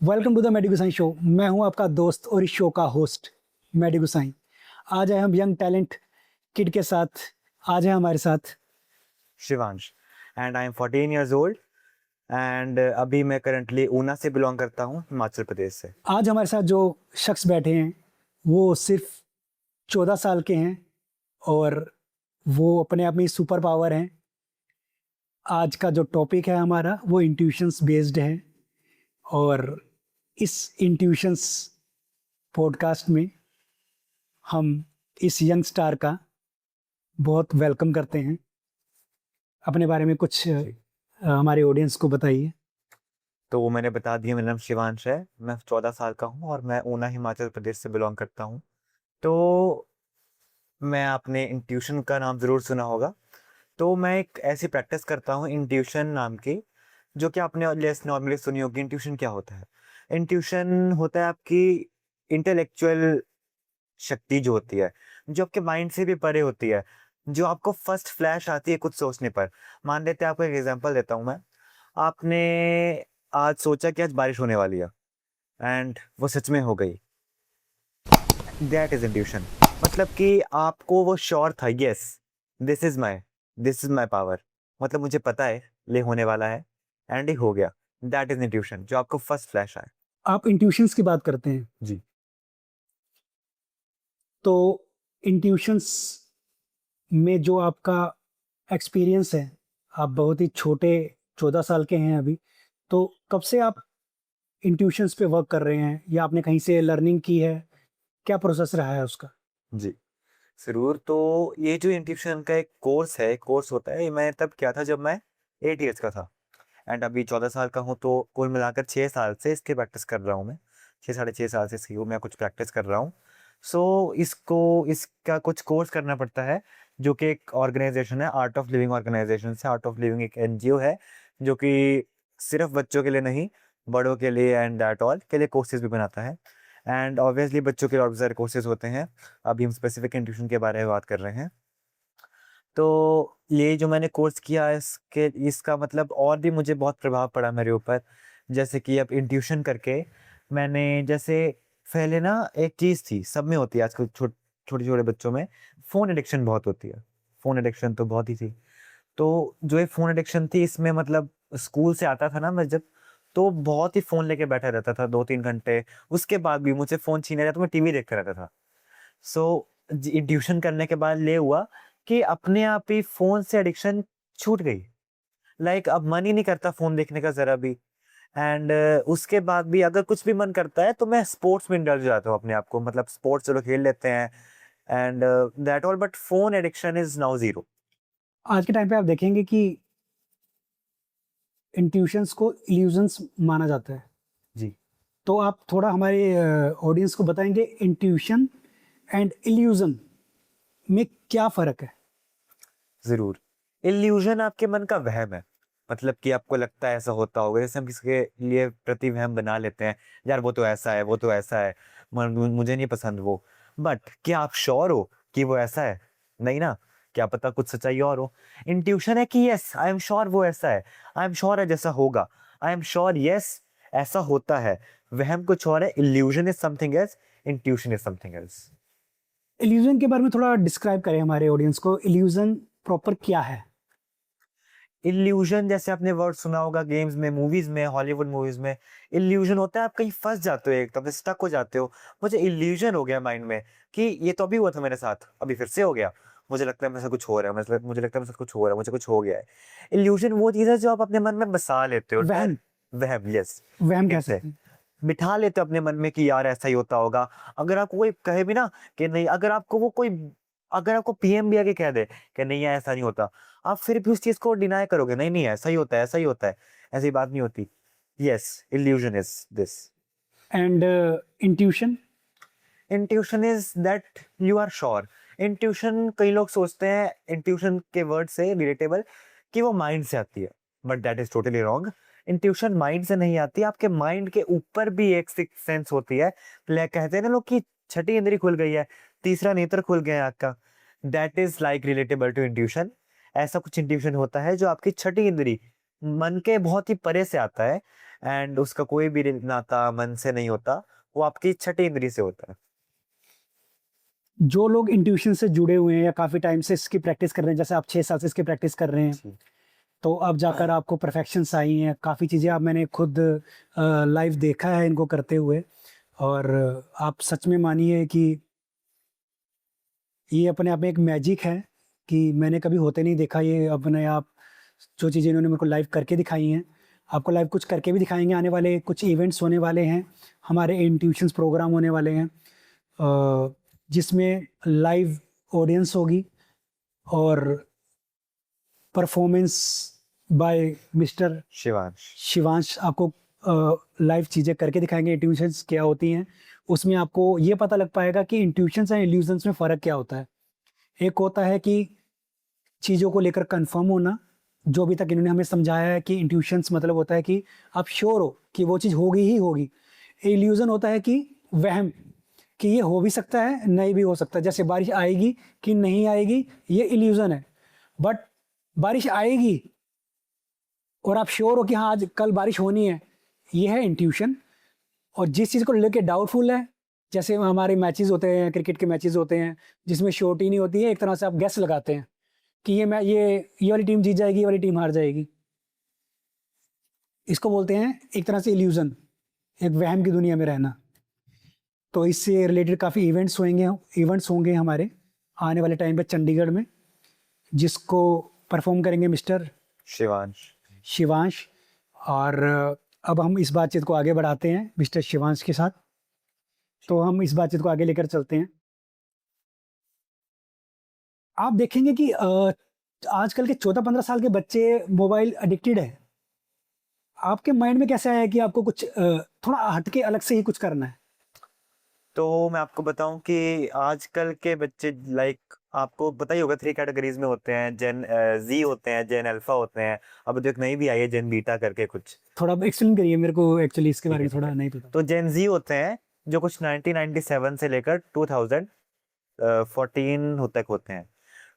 Welcome to the मेडी गुसाई शो। मैं हूं आपका दोस्त और इस शो का होस्ट मेडी गुसाई। आज है हम यंग टैलेंट किड के साथ। आज है हमारे साथ Shivansh and I am 14 years old and अभी मैं करंटली ऊना से बिलोंग करता हूँ, हिमाचल प्रदेश से। आज हमारे साथ जो शख्स बैठे हैं वो सिर्फ 14 साल के हैं और वो अपने आप में सुपर पावर हैं। आज का जो टॉपिक है हमारा वो इंट्यूशंस बेस्ड है और इस इंट्यूशंस पॉडकास्ट में हम इस यंग स्टार का बहुत वेलकम करते हैं। अपने बारे में कुछ हमारे ऑडियंस को बताइए। तो वो मैंने बता दिया, मेरा नाम शिवांश है, मैं 14 साल का हूँ और मैं ऊना हिमाचल प्रदेश से बिलोंग करता हूँ। तो मैं आपने इंट्यूशन का नाम ज़रूर सुना होगा। तो मैं एक ऐसी प्रैक्टिस करता हूँ इंट्यूशन नाम की, जो कि आपने लेस नॉर्मली सुनी होगी। इंट्यूशन क्या होता है? इंट्यूशन होता है आपकी इंटेलेक्चुअल शक्ति जो होती है, जो आपके माइंड से भी परे होती है, जो आपको फर्स्ट फ्लैश आती है कुछ सोचने पर। मान लेते हैं, आपको एक एग्जांपल देता हूँ मैं। आपने आज सोचा कि आज बारिश होने वाली है एंड वो सच में हो गई। That is intuition. मतलब कि आपको वो श्योर था, yes this is my power. मतलब मुझे पता है ये होने वाला है एंड ये हो गया। दैट इज इंट्यूशन, जो आपको फर्स्ट फ्लैश आए। आप इंट्यूशंस की बात करते हैं, जी। तो इंट्यूशंस में जो आपका एक्सपीरियंस है, आप बहुत ही छोटे 14 साल के हैं अभी, तो कब से आप इंट्यूशंस पे वर्क कर रहे हैं या आपने कहीं से लर्निंग की है? क्या प्रोसेस रहा है उसका? जी ज़रूर। तो ये जो इंट्यूशन का एक कोर्स है, कोर्स होता है, ये मैं तब किया था जब मैं 8 इयर्स का था एंड अभी 14 साल का हूँ। तो कुल मिलाकर 6 साल से इसकी प्रैक्टिस कर रहा हूँ मैं। 6 साढ़े 6 साल से इसकी मैं कुछ प्रैक्टिस कर रहा हूँ। इसका कुछ कोर्स करना पड़ता है, जो कि एक ऑर्गेनाइजेशन है, आर्ट ऑफ लिविंग ऑर्गेनाइजेशन से। आर्ट ऑफ लिविंग एक एनजीओ है, जो कि सिर्फ बच्चों के लिए नहीं, बड़ों के लिए एंड दैट ऑल के लिए कोर्सेज भी बनाता है। एंड ऑब्वियसली बच्चों के लिए और भी सारे कोर्सेज होते हैं। अभी हम स्पेसिफिक इंट्यूशन के बारे में बात कर रहे हैं। तो ये जो मैंने कोर्स किया है, इसका मतलब और भी मुझे बहुत प्रभाव पड़ा मेरे ऊपर। जैसे कि अब इंट्यूशन करके मैंने, जैसे पहले ना एक चीज़ थी, सब में होती है आजकल, छोटे छोटे बच्चों में फ़ोन एडिक्शन बहुत होती है। फ़ोन एडिक्शन तो बहुत ही थी। तो जो ये फ़ोन एडिक्शन थी, इसमें मतलब स्कूल से आता था ना मैं जब, तो बहुत ही फ़ोन लेके बैठा रहता था 2-3 घंटे। उसके बाद भी मुझसे फ़ोन छीना जाए तो मैं टीवी देखता रहता था। सो ट्यूशन करने के बाद ये हुआ कि अपने आप ही फ़ोन से एडिक्शन छूट गई। लाइक अब मन ही नहीं करता फ़ोन देखने का ज़रा भी। एंड उसके बाद भी अगर कुछ भी मन करता है तो मैं स्पोर्ट्स में इंडल्ज हो जाता हूँ अपने आप को। मतलब स्पोर्ट्स चलो खेल लेते हैं and that all, but phone addiction is now zero. आज के टाइम पे आप देखेंगे कि इंट्यूशंस को इल्यूजन्स माना जाता है। जी। तो आप थोड़ा हमारे ऑडियंस को बताएंगे इंट्यूशन एंड इल्यूजन में क्या फ़र्क है? ज़रूर। इल्यूज़न आपके मन का वहम है। मतलब कि आपको लगता है ऐसा होता होगा। जैसे हम किसी के लिए प्रतिवहम बना लेते हैं, यार वो तो ऐसा है, वो तो ऐसा है, मुझे नहीं पसंद वो। बट क्या आप श्योर हो कि वो ऐसा है? नहीं ना, क्या पता कुछ सच्चाई और हो। इंट्यूशन है कि यस आई एम श्योर वो ऐसा है, आई एम श्योर है जैसा होगा, आई एम श्योर यस ऐसा होता है। वहम कुछ और है, illusion is something else, intuition is something else. Illusion के बारे में थोड़ा डिस्क्राइब करें हमारे ऑडियंस को। इल्यूजन प्रॉपर क्या है? इल्यूजन, जैसे आपने वर्ड सुना होगा गेम्स में, मूवीज में, हॉलीवुड मूवीज में। इल्यूजन होता है आप कहीं फंस जाते हो, एकदम से स्टक हो जाते हो। मुझे इल्यूजन हो गया माइंड में कि ये तो अभी हुआ था मेरे साथ, अभी फिर से हो गया। मुझे लगता है मेरे साथ कुछ हो रहा है, मुझे लगता है मेरे साथ कुछ हो रहा है, मुझे कुछ हो गया है। इल्यूजन वो चीज है जो आप अपने मन में बसा लेते हो, डर, वहम। वहम, यस। वहम कह कैसे सकते हैं। बिठा लेते हो अपने मन में कि यार ऐसा ही होता होगा। अगर आपको कोई कहे भी ना कि नहीं, अगर आपको पीएम भी आके कह दे कि नहीं यार ऐसा नहीं होता, आप फिर भी उस चीज को डिनाई करोगे, नहीं नहीं ऐसा ही होता है, ऐसा ही होता है। ऐसी बात नहीं होती। Yes, illusion is this. And intuition? Intuition is that you are sure. Intuition, कई लोग सोचते हैं इंट्यूशन के वर्ड से रिलेटेबल कि वो माइंड से आती है, but that is totally wrong. Intuition mind से नहीं आती, आपके माइंड के ऊपर भी एक सिक्स सेंस होती है। कहते हैं ना लोग कि छठी इंद्री खुल गई है, तीसरा नेत्र खुल गया है आँख का। That is like relatable to intuition. ऐसा कुछ इंट्यूशन होता है जो आपकी छठी इंद्री, मन के बहुत ही परे से आता है एंड उसका कोई भी नाता मन से नहीं होता, वो आपकी छठी इंद्री से होता है। जो लोग इंट्यूशन से जुड़े हुए हैं या काफ़ी टाइम से इसकी प्रैक्टिस कर रहे हैं, जैसे आप 6 साल से इसकी प्रैक्टिस कर रहे हैं, जी। तो अब जाकर आपको परफेक्शंस आई हैं, काफ़ी चीज़ें आप मैंने खुद लाइव देखा है इनको करते हुए, और आप सच में मानिए कि ये अपने आप में एक मैजिक है कि मैंने कभी होते नहीं देखा ये अपने आप। जो चीज़ें इन्होंने मेरे को लाइव करके दिखाई हैं, आपको लाइव कुछ करके भी दिखाएंगे। आने वाले कुछ इवेंट्स होने वाले हैं, हमारे इंट्यूशंस प्रोग्राम होने वाले हैं, जिसमें लाइव ऑडियंस होगी और performance by mister Shivansh. Shivansh आपको लाइव चीज़ें करके दिखाएंगे, इंट्यूशंस क्या होती हैं। उसमें आपको ये पता लग पाएगा कि इंट्यूशंस एंड इल्यूजन्स में फ़र्क क्या होता है। एक होता है कि चीज़ों को लेकर कंफर्म होना, जो अभी तक इन्होंने हमें समझाया है कि इंट्यूशंस मतलब होता है कि आप श्योर हो कि वो चीज़ होगी ही होगी। इल्यूजन होता है कि वहम, कि ये हो भी सकता है, नहीं भी हो सकता। जैसे बारिश आएगी कि नहीं आएगी, ये इल्यूजन है। बट बारिश आएगी और आप श्योर हो कि हाँ आज कल बारिश होनी है, ये है इंट्यूशन। और जिस चीज़ को लेके डाउटफुल है, जैसे हमारे मैचेस होते हैं, क्रिकेट के मैचेस होते हैं जिसमें श्योरिटी नहीं होती है, एक तरह से आप गैस लगाते हैं कि ये वाली टीम जीत जाएगी, ये वाली टीम हार जाएगी। इसको बोलते हैं एक तरह से इल्यूजन, एक वहम की दुनिया में रहना। तो इससे रिलेटेड काफ़ी इवेंट्स होंगे हमारे आने वाले टाइम पे चंडीगढ़ में, जिसको परफॉर्म करेंगे मिस्टर शिवांश। और अब हम इस बातचीत को आगे बढ़ाते हैं मिस्टर शिवांश के साथ। तो हम इस बातचीत को आगे लेकर चलते हैं। आप देखेंगे कि आजकल के 14-15 साल के बच्चे मोबाइल एडिक्टेड है। आपके माइंड में कैसा है कि आपको कुछ थोड़ा हटके अलग से ही कुछ करना है? तो मैं आपको बताऊं कि आजकल के बच्चे लाइक आपको पता ही होगा 3 कैटेगरीज में होते हैं, जेन जी होते हैं, जेन अल्फा होते हैं, अब तो एक नई भी आई है जेन बीटा करके कुछ। थोड़ा एक्सप्लेन करिए मेरे को, एक्चुअली इसके ठीक बारे है, में ठीक थोड़ा है। नहीं पता। तो जेन जी होते हैं जो कुछ 1997 से लेकर 2014 तक होते हैं।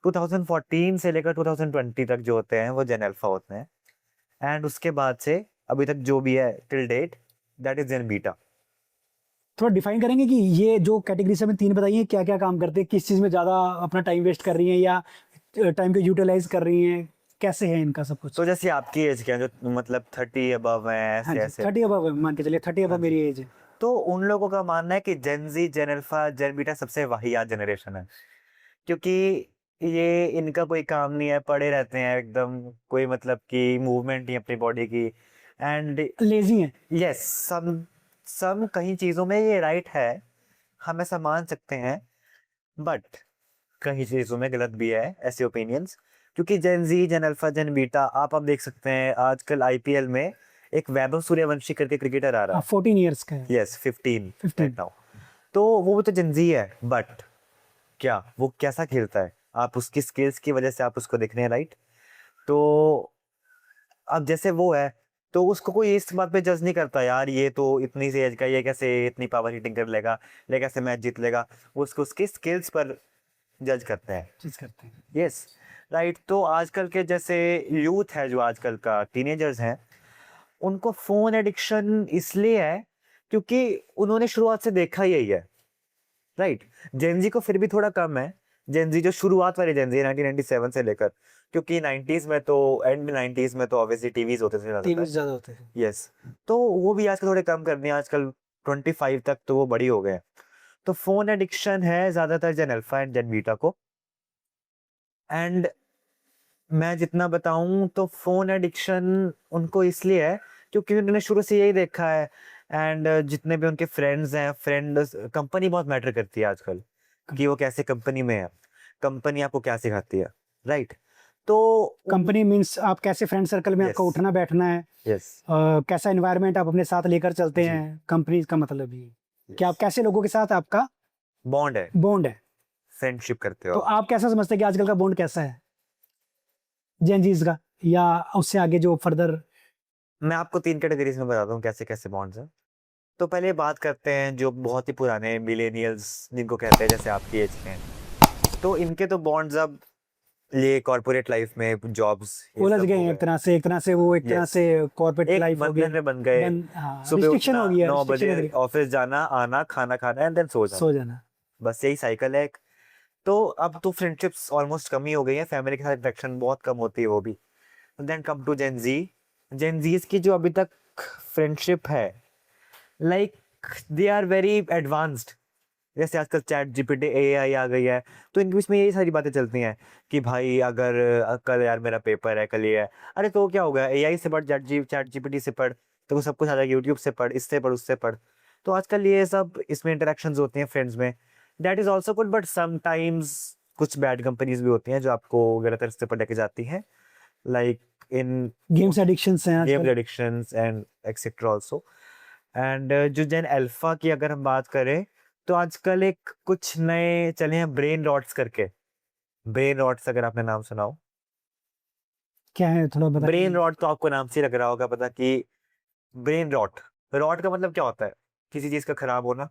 2014 से लेकर 2020 तक जो होते हैं वो जेन अल्फा होते हैं, एंड उसके बाद से अभी तक जो भी है till date that is Gen Beta. थोड़ा डिफाइन करेंगे कि ये जो कैटेगरी से हमें 3 बताई हैं, क्या क्या काम करते हैं, किस चीज़ में ज़्यादा अपना टाइम वेस्ट कर रही हैं या टाइम को यूटिलाइज कर रही हैं, कैसे है इनका सब कुछ? तो जैसे आपकी एज क्या है, जो मतलब 30 अबव है, हाँ ऐसे जी, ऐसे। 30 अबव मान के चलिए, 30 हाँ अबव जी। मेरी एज है। तो उन लोगों का मानना है कि जेन जी, जेन अल्फा, जेन बीटा सबसे वाहियात जनरेशन है, क्योंकि ये इनका कोई काम नहीं है, पड़े रहते हैं एकदम, कोई मतलब कि मूवमेंट नहीं अपनी बॉडी की। एंड लेजी हैं। यस, सम कहीं चीज़ों में ये राइट है, हम ऐसा मान सकते हैं, बट कहीं चीज़ों में गलत भी है ऐसे ओपिनियंस। क्योंकि जेन जी, जेन अल्फा, जेन बीटा आप देख सकते हैं आजकल आईपीएल में एक वैभव सूर्यवंशी करके क्रिकेटर आ रहा हाँ, है। 14 ईयर्स का है। यस, 15 15। Right now. तो वो तो जेन जी है, बट क्या वो कैसा खेलता है, आप उसकी स्किल्स की वजह से आप उसको देख रहे हैं, राइट? तो अब जैसे वो है, तो उसको कोई इस बात पे जज नहीं करता, यार ये तो इतनी सी एज का, ये कैसे इतनी पावर हिटिंग कर लेगा, ये कैसे मैच जीत लेगा। वो उसको उसकी स्किल्स पर जज करते हैं। चीज़ करते हैं। Yes, right. तो आजकल के जैसे यूथ है, जो आजकल का टीनेजर्स हैं, उनको फोन एडिक्शन इसलिए है क्योंकि उन्होंने शुरुआत से देखा ही यही है, राइट? जेनजी को फिर भी थोड़ा कम है। जेनजी जो शुरुआत वाली जेनजी 1997 से लेकर, क्योंकि 90s में तो एंड में 90s में तो ऑब्वियसली टीवीज होते थे टीवी ज्यादातर। ज़्यादा होते हैं। यस, तो वो भी आजकल थोड़े कम कर दिए, आजकल 25 तक तो वो बड़ी हो गए। तो फोन एडिक्शन है ज्यादातर जेन अल्फा एंड जेन बीटा को। एंड मैं जितना बताऊं तो फोन एडिक्शन उनको इसलिए है क्योंकि उन्होंने शुरू से यही देखा है। एंड जितने भी उनके फ्रेंड्स हैं, कंपनी बहुत मैटर करती है आजकल, कि वो कैसे कंपनी में है, कंपनी आपको क्या सिखाती है, राइट? तो कंपनी मीन्स आप कैसे फ्रेंड सर्कल में आपका यस, उठना बैठना है, यस, कैसा एनवायरनमेंट आप अपने साथ लेकर चलते जी, हैं। कंपनी का मतलब ये कि आप कैसे लोगों के साथ आपका बॉन्ड है, बॉन्ड है। फ्रेंडशिप करते तो हो आप। आप कैसा समझते हैं कि आजकल का बॉन्ड कैसा है जेनजीज का, या उससे आगे जो फर्दर? मैं आपको 3 कैटेगरीज में बताता हूँ कैसे कैसे बॉन्ड्स हैं। तो पहले बात करते हैं जो बहुत ही पुराने मिलेनियल्स जिनको कहते हैं, जैसे आपकी एज के हैं। तो इनके तो बॉन्ड्स अब ये कॉर्पोरेट लाइफ में जॉब्स ये उलझ सब गए हो हैं गए। एक तरह से वो एक तरह यस, से कॉर्पोरेट एक लाइफ हो बंधन गया। में बन गए। हाँ, सुबह रिस्ट्रिक्शन हो उठना गया, 9 रिस्ट्रिक्शन बजे, हो गया। ऑफिस जाना, आना, खाना खाना एंड देन सो जाना। सो जाना। बस यही साइकिल है एक। तो अब तो फ्रेंडशिप्स ऑलमोस्ट कम ही हो गई है, फैमिली के साथ इंटरेक्शन बहुत कम होती है वो भी। देन कम टू जेन जी। जेन जीज की जो अभी तक फ्रेंडशिप है, like they are very advanced. जैसे आजकल चैट जीपीटी एआई आ गई है, तो इनके बीच में यही सारी बातें चलती हैं कि भाई अगर कल यार मेरा पेपर है, कल ये है, अरे तो क्या हो गया, एआई से पढ़, चैट जीपीटी से पढ़, तो सब कुछ आ जाएगा, यूट्यूब से पढ़, इससे पढ़, उससे पढ़। तो आजकल ये सब इसमें इंटरेक्शंस होती हैं फ्रेंड्स में। That is also good, but sometimes कुछ बैड कंपनीज भी होती हैं जो आपको गलत रास्ते पर लेके जाती हैं, लाइक इन गेम्स एडिक्शंस हैं गेम आजकल। Addictions and etcetera also. And जो जेन अल्फा की अगर हम बात करें, तो आजकल एक कुछ नए चले हैं ब्रेन रॉट्स करके। ब्रेन रॉट्स अगर आपने नाम सुना हो। क्या है, थोड़ा ब्रेन बताइए। रॉट तो आपको नाम से ही लग रहा होगा पता कि ब्रेन रॉट, रॉट का मतलब क्या होता है, किसी चीज का खराब होना।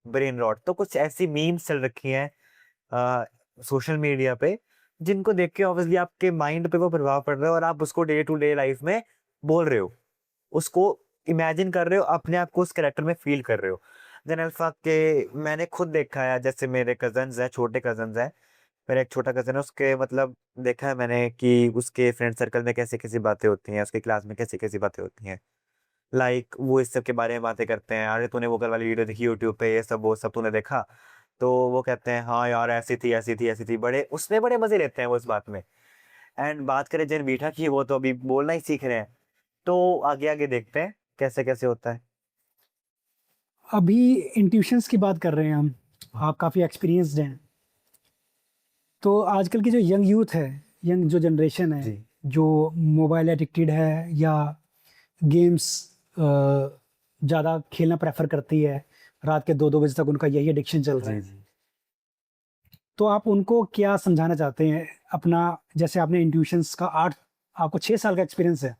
ब्रेन रॉट तो कुछ ऐसी मीम्स चल रखी हैं सोशल मीडिया पे, जिनको देख के ऑब्वियसली आपके माइंड पे वो प्रभाव पड़ रहा है और आप उसको डे टू डे लाइफ में बोल रहे हो, उसको इमेजिन कर रहे हो, अपने आप को उस कैरेक्टर में फील कर रहे हो। देन अल्फा के मैंने खुद देखा है, जैसे मेरे कजन्स हैं, छोटे कजन्स हैं, मेरा एक छोटा कजन है, उसके मतलब देखा है मैंने कि उसके फ्रेंड सर्कल में कैसी कैसी बातें होती हैं, उसके क्लास में कैसी कैसी बातें होती हैं। लाइक वो इस सब के बारे में बातें करते हैं, अरे तूने वो कल वाली वीडियो देखी यूट्यूब पे, ये सब वो सब तूने देखा, तो वो कहते हैं हाँ यार ऐसी थी ऐसी थी ऐसी थी, बड़े उसमें बड़े मजे लेते हैं वो इस बात में। एंड बात करें जिन मीठा की, वो तो अभी बोलना ही सीख रहे हैं, तो आगे आगे देखते हैं कैसे कैसे होता है। अभी इंट्यूशंस की बात कर रहे हैं हम, आप काफ़ी एक्सपीरियंस्ड हैं। तो आजकल की जो यंग यूथ है, यंग जो जनरेशन है, जी जो मोबाइल एडिक्टेड है या गेम्स ज़्यादा खेलना प्रेफर करती है, रात के 2-2 बजे तक उनका यही एडिक्शन चल रहा जी है। जी। तो आप उनको क्या समझाना चाहते हैं अपना, जैसे आपने इंट्यूशंस का 8 आपको 6 साल का एक्सपीरियंस है,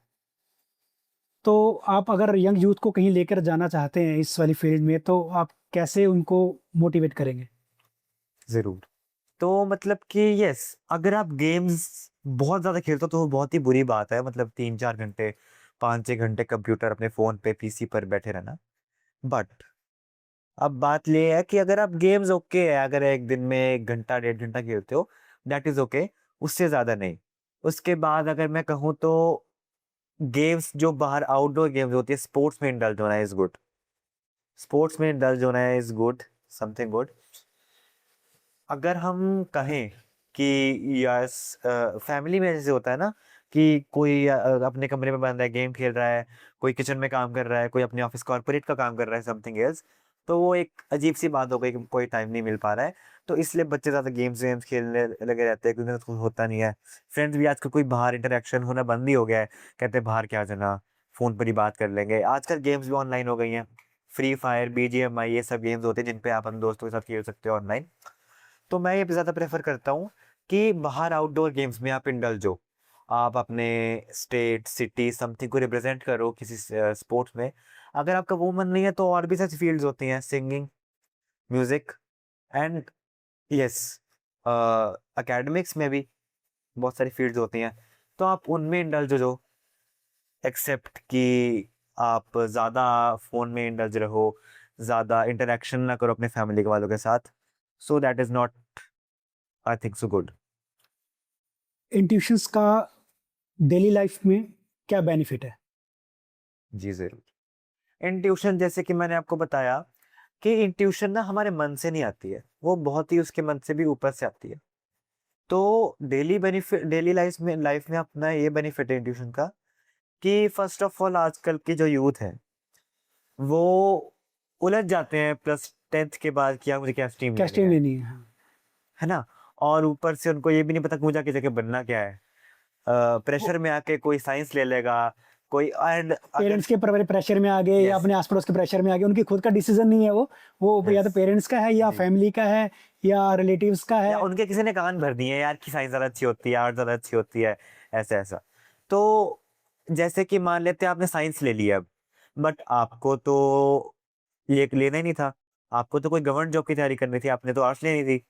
तो आप अगर यंग यूथ को कहीं लेकर जाना चाहते हैं इस वाली फील्ड में, तो आप कैसे उनको मोटिवेट करेंगे? जरूर। तो मतलब कि यस, अगर आप गेम्स बहुत ज्यादा खेलते हो तो वो बहुत ही बुरी बात है, मतलब 3-4 घंटे, 5-6 घंटे कंप्यूटर अपने फोन पे पीसी पर बैठे रहना। बट अब बात ये है कि अगर आप गेम्स ओके है, अगर एक दिन में 1 घंटा 1.5 घंटा खेलते हो, दैट इज ओके, उससे ज्यादा नहीं। उसके बाद अगर मैं कहूँ तो गेम्स जो बाहर आउटडोर गेम्स होती है, स्पोर्ट्स में इंडल्ज होना इज गुड। स्पोर्ट्स में इंडल्ज होना इज गुड, समथिंग गुड। अगर हम कहें कि यस, फैमिली में जैसे होता है ना कि कोई अपने कमरे में बंद है, गेम खेल रहा है, कोई किचन में काम कर रहा है, कोई अपने ऑफिस कॉर्पोरेट का काम कर रहा है, समथिंग एल्स, तो वो एक अजीब सी बात हो गई कि कोई टाइम नहीं मिल पा रहा है। तो इसलिए बच्चे ज्यादा गेम्स वेम्स खेलने लगे रहते हैं, क्योंकि उनको कुछ होता नहीं है। फ्रेंड्स भी आजकल कोई बाहर इंटरेक्शन होना बंद ही हो गया है, कहते हैं बाहर क्या जाना, फोन पर ही बात कर लेंगे। आजकल गेम्स भी ऑनलाइन हो गई हैं, फ्री फायर, बीजीएमआई, ये सब गेम्स होते हैं जिन पे आप अपने दोस्तों के साथ खेल सकते हो ऑनलाइन। तो मैं ये ज़्यादा प्रेफर करता हूँ कि बाहर आउटडोर गेम्स में आप इंडल्ज हो, आप अपने स्टेट सिटी समथिंग को रिप्रेजेंट करो किसी स्पोर्ट्स में। अगर आपका वो मन नहीं है तो और भी सारी फील्ड्स होती हैं, singing, music and yes, academics में भी बहुत सारी फील्ड्स होती हैं, तो आप उनमें इंडल्ज हो जो, एक्सेप्ट कि आप ज़्यादा फ़ोन में इंडल्ज रहो, ज़्यादा इंटरेक्शन ना करो अपने फैमिली के वालों के साथ। So that is not, I think so good. Intuitions का डेली लाइफ में क्या बेनिफिट है? जी जरूर। इंट्यूशन जैसे कि मैंने आपको बताया कि इंट्यूशन ना हमारे मन से नहीं आती है, वो बहुत ही उसके मन से भी ऊपर से आती है। तो डेली बेनिफिट, डेली लाइफ में अपना ये बेनिफिट है इंट्यूशन का कि फर्स्ट ऑफ ऑल आजकल की जो यूथ है वो उलझ जाते हैं प्लस 10th के बाद कि यार मुझे क्या स्ट्रीम क्या लेनी स्ट्रीम लेनी है? हाँ। है ना। और ऊपर से उनको ये भी नहीं पता कि मुझे आगे जाके बनना क्या है। प्रेशर में आके कोई साइंस ले लेगा, कोई एंड अगर पेरेंट्स के प्रेशर में आ गए या यस अपने आस पड़ोस के प्रेशर में आ गए, उनकी खुद का डिसीजन नहीं है वो या तो यस पेरेंट्स का है या जी, फैमिली का है या रिलेटिव्स का या है। उनके किसी ने कान भर दिए यार कि साइंस ज्यादा अच्छी होती है, आर्ट ज्यादा अच्छी होती है, ऐसा ऐसा। तो जैसे कि मान लेते हैं आपने साइंस ले लिया अब, बट आपको तो ये लेना ही नहीं था, आपको तो कोई गवर्नमेंट जॉब की तैयारी करनी थी, आपने तो आर्ट्स लेनी थी,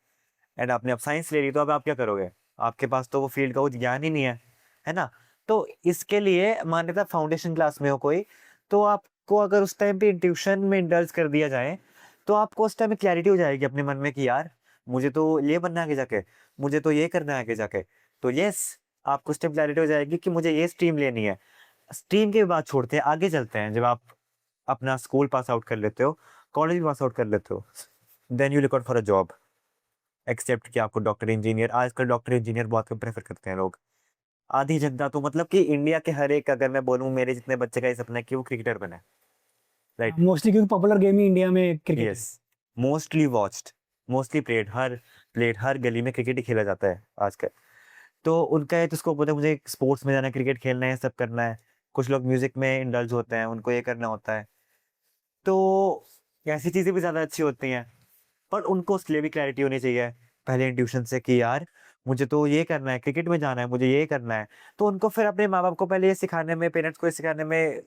एंड आपने अब साइंस ले ली, तो अब आप क्या करोगे? आपके पास तो वो फील्ड का कुछ ज्ञान ही नहीं है ना? तो इसके लिए मान लेते हैं फाउंडेशन क्लास में हो कोई, तो आपको अगर उस टाइम पे ट्यूशन में इंडल्ज कर दिया जाए, तो आपको उस टाइम में क्लैरिटी हो जाएगी अपने मन में कि यार मुझे तो ये बनना है आगे जाके, मुझे तो ये करना है आगे जाके। तो यस, आपको उस टाइम क्लैरिटी हो जाएगी कि मुझे ये स्ट्रीम लेनी है। स्ट्रीम की बात छोड़ते हैं, आगे चलते हैं। जब आप अपना स्कूल पास आउट कर लेते हो, कॉलेज भी पास आउट कर लेते हो, then you look out for a job. Except कि आपको डॉक्टर इंजीनियर, आजकल डॉक्टर इंजीनियर बहुत कम प्रेफर करते हैं लोग। आधी जनता तो मतलब कि इंडिया के हर एक, अगर मैं बोलूँ मेरे जितने बच्चे का ये सपना है कि वो क्रिकेटर बने, राइट? मोस्टली क्योंकि पॉपुलर गेम ही इंडिया में क्रिकेट है। Yes, mostly watched, mostly played, हर गली में क्रिकेट ही खेला जाता है आजकल। तो उनका है तो उसको बोलते हैं मुझे स्पोर्ट्स में जाना है, क्रिकेट खेलना है, सब करना है। कुछ लोग म्यूजिक में इंडल्ज होते हैं, उनको ये करना होता है। तो ऐसी चीजें भी ज्यादा अच्छी होती हैं, पर उनको उसके लिए भी क्लैरिटी होनी चाहिए पहले ट्यूशन से कि यार मुझे तो ये करना है, क्रिकेट में जाना है, मुझे ये करना है। तो उनको फिर अपने माँ बाप को पहले ये सिखाने में, पेरेंट्स को ये सिखाने में,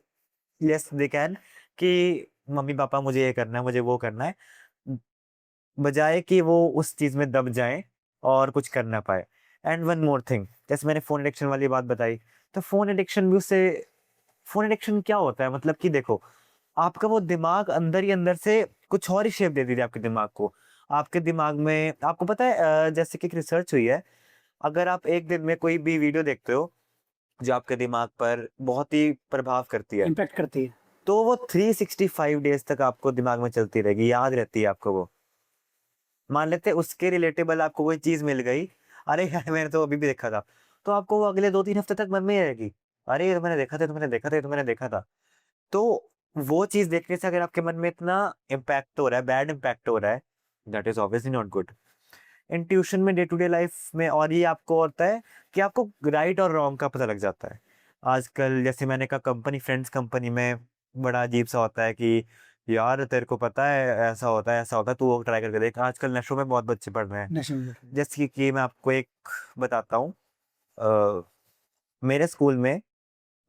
यस दे कैन, कि मम्मी पापा मुझे ये करना है, मुझे वो करना है, बजाय कि वो उस चीज में दब जाएं और कुछ कर ना पाए। एंड वन मोर थिंग, जैसे मैंने फोन एडिक्शन वाली बात बताई, तो फोन एडिक्शन भी उससे, फोन एडिक्शन क्या होता है मतलब कि देखो, आपका वो दिमाग अंदर ही अंदर से कुछ और ही शेप दे दीजिए आपके दिमाग को। आपके दिमाग में आपको पता है, जैसे कि एक रिसर्च हुई है, अगर आप एक दिन में कोई भी वीडियो देखते हो जो आपके दिमाग पर बहुत ही प्रभाव करती है, इम्पैक्ट करती है। तो वो 365 डेज तक आपको दिमाग में चलती रहेगी, याद रहती है आपको वो। मान लेते हैं उसके रिलेटेबल आपको कोई चीज मिल गई, अरे यार मैंने तो अभी भी देखा था, तो आपको वो अगले 2-3 हफ्ते तक मन में ही रहेगी, अरे ये तो मैंने देखा था, ये तो मैंने देखा था, ये तो मैंने देखा था। तो वो चीज देखने से अगर आपके मन में इतना इम्पैक्ट हो रहा है, बैड इम्पैक्ट हो रहा है, that is obviously not good. In tuition में, डे टू डे लाइफ में, और ये आपको होता है कि आपको राइट और रॉन्ग का पता लग जाता है। आजकल जैसे मैंने कहा, कंपनी, फ्रेंड्स कंपनी में बड़ा अजीब सा होता है कि यार तेरे को पता है ऐसा होता है, ऐसा होता है, तू वो ट्राई करके देख। आजकल नशों में बहुत बच्चे पढ़ रहे हैं। नेशनल में। जैसे कि मैं आपको एक बताता हूँ, अ, मेरे स्कूल में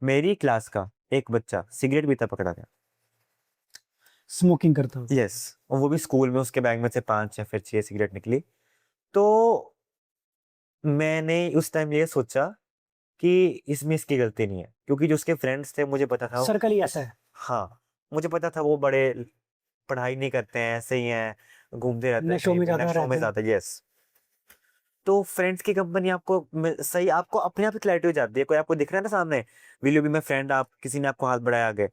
मेरी क्लास का एक बच्चा सिगरेट पीता पकड़ा गया। स्मोकिंग करता हूँ। यस, और वो भी स्कूल में, उसके बैग में से 5 या फिर 6 सिगरेट निकली। तो मैंने उस टाइम ये सोचा कि इसमें इसकी गलती नहीं है, क्योंकि जो उसके फ्रेंड्स थे मुझे पता था सर्कल ही ऐसा है। हाँ, मुझे पता था वो बड़े पढ़ाई नहीं करते हैं, ऐसे ही हैं, घूमते रहते हैं नशों कहीं में पे, ज्यादा नशों में रहते हैं। ज्यादा। यस, तो फ्रेंड्स की कंपनी आपको सही, आपको अपने आप ही क्लैरिटी हो जाती है। कोई आपको दिख रहा है ना सामने, will you be my friend, आप किसी ने आपको हाथ बढ़ाया आगे,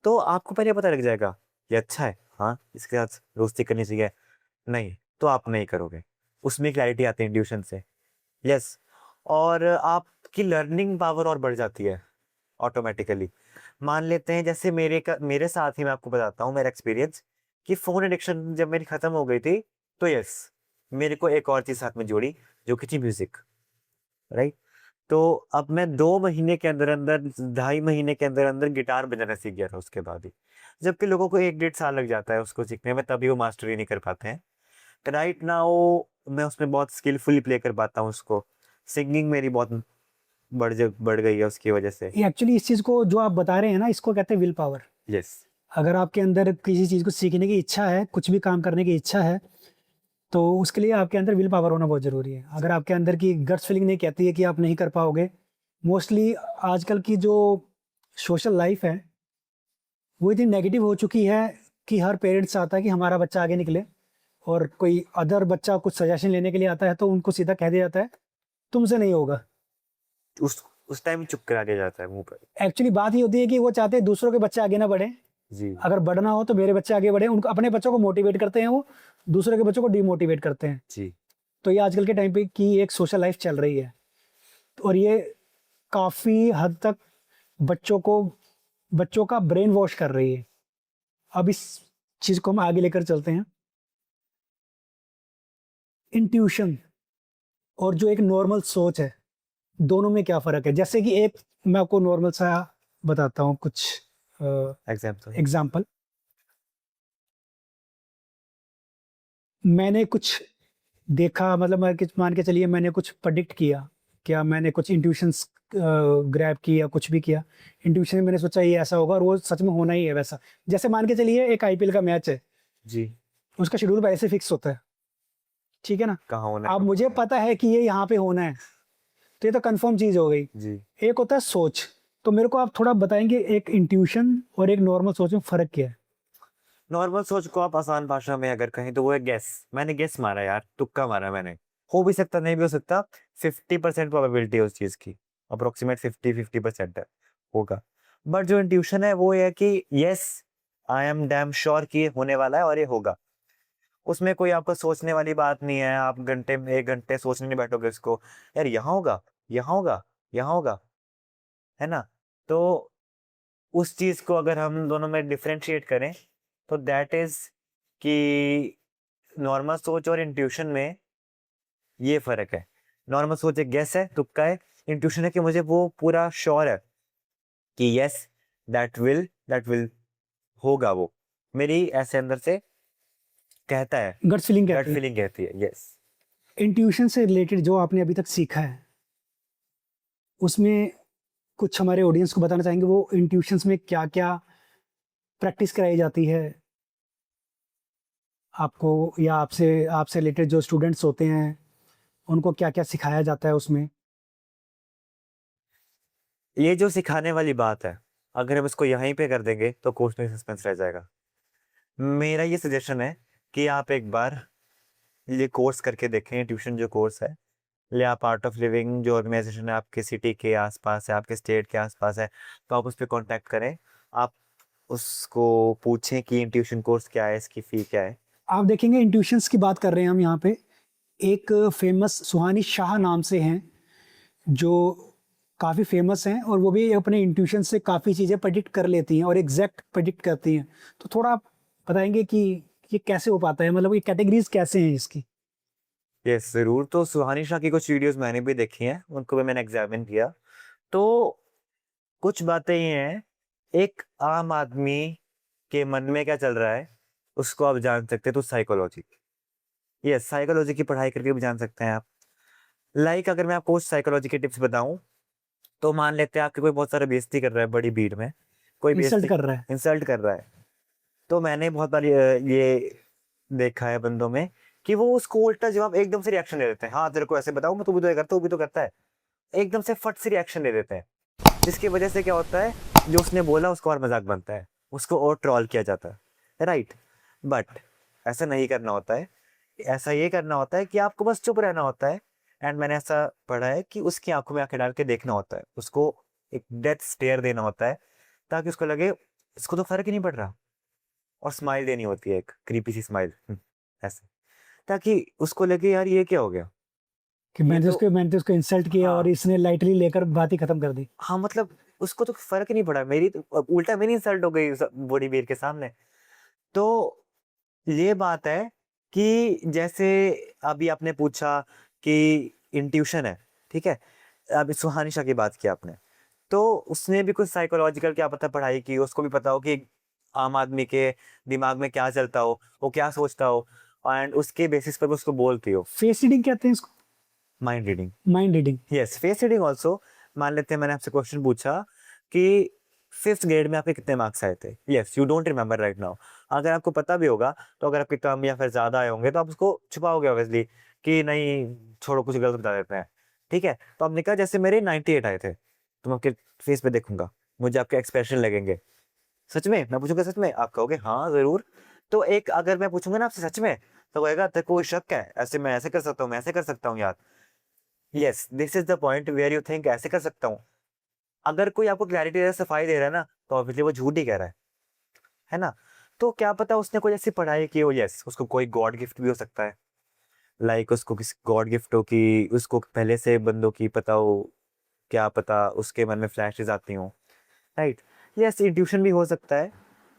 तो आपको पहले पता लग जाएगा ये अच्छा है, हाँ इसके साथ दोस्ती करनी चाहिए, नहीं तो आप नहीं करोगे। उसमें क्लैरिटी आती है ट्यूशन से। यस, और आपकी लर्निंग पावर और बढ़ जाती है ऑटोमेटिकली। मान लेते हैं जैसे मेरे साथ ही, मैं आपको बताता हूँ मेरा एक्सपीरियंस, कि फोन एडिक्शन जब मेरी खत्म हो गई थी, तो यस, मेरे को एक और चीज साथ में जोड़ी, जो कि थी म्यूजिक, राइट? तो अब मैं 2 महीने के अंदर अंदर, 2.5 महीने के अंदर अंदर गिटार बजाना सीख गया था उसके बाद ही। जबकि लोगों को 1-1.5 साल लग जाता है उसको सीखने में, तभी वो मास्टरी नहीं कर पाते हैं। राइट नाउ मैं उसमें बहुत स्किलफुली प्ले कर पाता हूँ उसको। सिंगिंग मेरी बहुत बढ़ गई है उसकी वजह से। ये एक्चुअली इस चीज को जो आप बता रहे हैं ना, इसको कहते हैं विल पावर। यस, अगर आपके अंदर किसी चीज को सीखने की इच्छा है, कुछ भी काम करने की इच्छा है, तो उसके लिए आपके अंदर विल पावर होना बहुत जरूरी है। अगर आपके अंदर की गट्स फीलिंग नहीं कहती है कि आप नहीं कर पाओगे, मोस्टली आजकल की जो सोशल लाइफ है वो इतनी नेगेटिव हो चुकी है कि हर पेरेंट्स चाहता है कि हमारा बच्चा आगे निकले, और कोई अदर बच्चा कुछ सजेशन लेने के लिए आता है तो उनको सीधा कह दिया जाता है तुमसे नहीं होगा। उस टाइम चुप करा दिया जाता है मुंह पर। एक्चुअली बात ये होती है कि वो चाहते हैं दूसरों के बच्चे आगे ना बढ़े, जी अगर बढ़ना हो तो मेरे बच्चे आगे बढ़े। उनको अपने बच्चों को मोटिवेट करते हैं, वो दूसरे के बच्चों को डिमोटिवेट करते हैं। जी। तो ये आजकल के टाइम पे की एक सोशल लाइफ चल रही है, और ये काफी हद तक बच्चों को, बच्चों का ब्रेन वॉश कर रही है। अब इस चीज को हम आगे लेकर चलते हैं। इंट्यूशन और जो एक नॉर्मल सोच है, दोनों में क्या फर्क है? जैसे कि एक, मैं आपको नॉर्मल सा बताता हूँ कुछ एग्जाम्पल। एग्जाम्पल। मैंने कुछ देखा, मतलब मान के चलिए मैंने कुछ प्रेडिक्ट किया, क्या मैंने कुछ इंट्यूशंस ग्रैब किया, कुछ भी किया इंट्यूशन में, मैंने सोचा ये ऐसा होगा और वो सच में होना ही है वैसा। जैसे मान के चलिए एक आईपीएल का मैच है, जी। उसका शेड्यूल पहले से फिक्स होता है, ठीक है ना। कहाँ होना है अब कब मुझे होना है। पता है कि ये यहाँ पे होना है, तो ये तो कंफर्म चीज हो गई। जी एक होता है सोच, तो मेरे को आप थोड़ा बताएंगे एक इंट्यूशन और एक नॉर्मल सोच में फर्क क्या है? नॉर्मल सोच को आप आसान भाषा में अगर कहें तो वो है गेस। मैंने गेस मारा यार, तुक्का मारा मैंने, हो भी सकता नहीं भी हो सकता, 50% प्रोबेबिलिटी है उस चीज की, अप्रोक्सीमेट 50% है होगा। बट जो इंट्यूशन है वो ये है कि yes I am damn sure कि ये होने वाला है और ये होगा। उसमें कोई आपको सोचने वाली बात नहीं है, आप घंटे में 1 घंटे सोचने नहीं बैठोगे इसको, यार यहाँ होगा, यहाँ होगा, यहाँ होगा, है ना। तो उस चीज को अगर हम दोनों में डिफरेंशिएट करें तो दैट इज कि नॉर्मल सोच और इंट्यूशन में ये फर्क है। नॉर्मल सोच एक गेस है, तुक्का है। इंट्यूशन है कि मुझे वो पूरा श्योर है कि यस दैट विल होगा, वो मेरी ऐसे अंदर से कहता है, गट फीलिंग गट कहते हैं। फीलिंग कहती है यस। इंट्यूशन से रिलेटेड जो आपने अभी तक सीखा है, उसमें कुछ हमारे ऑडियंस को बताना चाहेंगे वो इंट्यूशंस में क्या क्या प्रैक्टिस कराई जाती है आपको, या आपसे आपसे रिलेटेड जो स्टूडेंट्स होते हैं उनको क्या क्या सिखाया जाता है उसमें? ये जो सिखाने वाली बात है, अगर हम इसको यहीं पे कर देंगे तो कोर्स में सस्पेंस रह जाएगा। मेरा ये सजेशन है कि आप एक बार ये कोर्स करके देखें, ट्यूशन जो कोर्स है, या आप आर्ट ऑफ लिविंग जो ऑर्गेनाइजेशन है आपके सिटी के आसपास है, आपके स्टेट के आसपास है, तो आप उस पर कांटेक्ट करें। आप उसको पूछें कि ट्यूशन कोर्स क्या है, इसकी फ़ी क्या है। आप देखेंगे इंट्यूशंस की बात कर रहे हैं हम यहाँ पे, एक फेमस सुहानी शाह नाम से हैं जो काफ़ी फेमस हैं, और वो भी अपने इंट्यूशन से काफ़ी चीज़ें प्रेडिक्ट कर लेती हैं और एग्जैक्ट प्रेडिक्ट करती हैं। तो थोड़ा आप बताएंगे कि ये कैसे हो पाता है, मतलब ये कैटेगरीज कैसे हैं इसकी? यस ज़रूर। तो सुहानी शाह की कुछ वीडियोस मैंने भी देखी हैं, उनको भी मैंने एग्जामिन किया। तो कुछ बातें ये हैं, एक आम आदमी के मन में क्या चल रहा है उसको आप जान सकते हैं, तो साइकोलॉजी, यस साइकोलॉजी की पढ़ाई करके भी जान सकते हैं आप। लाइक अगर मैं आपको साइकोलॉजी के टिप्स बताऊं, तो मान लेते हैं आपके कोई बहुत सारा बेइज्जती कर रहा है बड़ी भीड़ में, कोई इंसल्ट बेइज्जती कर रहा है। इंसल्ट कर रहा है, तो मैंने बहुत बार ये देखा है बंदों में कि वो उसको उल्टा जवाब एकदम से रिएक्शन दे देते हैं। हाँ तेरे को ऐसे बताऊं मैं, तू भी तो ये करता, तू भी तो करता है, एकदम से फट से रिएक्शन दे देते हैं। जिसकी वजह से क्या होता है, जो उसने बोला उसको और मजाक बनता है, उसको और ट्रोल किया जाता है, राइट। बट ऐसा नहीं करना होता है, ऐसा ये करना होता है कि आपको बस चुप रहना होता है। एंड मैंने ऐसा पढ़ा है कि उसकी आंखों में आंखें डाल के देखना होता है, उसको एक डेथ स्टेयर देना होता है, ताकि उसको लगे इसको तो फर्क ही नहीं पड़ रहा, और स्माइल देनी होती है, एक क्रीपी सी स्माइल ऐसे, ताकि उसको लगे यार ये क्या हो गया, कि ये तो मैंने तो उसको इंसल्ट किया और हाँ इसने लाइटली लेकर बात ही खत्म कर दी। हाँ, मतलब उसको तो फर्क ही नहीं पड़ा, मेरी तो उल्टा मेरी इंसल्ट हो गई बड़ी भीड़ के सामने। तो ये बात है कि जैसे अभी आपने पूछा कि इंट्यूशन है, ठीक है, अभी सुहानी शाह की बात की आपने, तो उसने भी कुछ साइकोलॉजिकल क्या पता पढ़ाई की, उसको भी पता हो कि आम आदमी के दिमाग में क्या चलता हो, वो क्या सोचता हो, एंड उसके बेसिस पर वो उसको बोलती हो। फेस रीडिंग कहते हैं इसको। Mind reading, mind reading. Yes face reading also. मान लेते हैं मैंने आपसे क्वेश्चन पूछा कि 5th ग्रेड में आपके कितने मार्क्स आए थे, yes you don't remember right now. अगर आपको पता भी होगा तो अगर आपके कम या फिर ज्यादा आए होंगे तो आप उसको छुपाओगे ऑब्वियसली कि नहीं छोड़ो कुछ गलत बता देते हैं, ठीक है। तो आपने कहा जैसे मेरे 98 आए थे, तो मैं आपके फेस पे देखूंगा, मुझे आपके एक्सप्रेशन लगेंगे, सच में मैं पूछूंगा सच में, आप कहोगे हाँ जरूर। तो एक अगर मैं पूछूंगा ना आपसे सच में, तो कहेगा तेरे को कोई शक है, ऐसे मैं ऐसे कर सकता हूँ, मैं ऐसे कर सकता हूँ यार, yes this is the point where you think ऐसे कर सकता हूँ। अगर कोई आपको क्लैरिटी दे सफाई दे रहा है ना, तो ऑब्वियसली वो झूठ ही कह रहा है ना। तो क्या पता उसने कोई ऐसी पढ़ाई की हो, यस उसको कोई गॉड गिफ्ट भी हो सकता है, लाइक उसको किसी गॉड गिफ्ट हो कि उसको पहले से बंदों की पता हो, क्या पता उसके मन में फ्लैशेस आती हों, राइट। यस इंट्यूशन भी हो सकता है।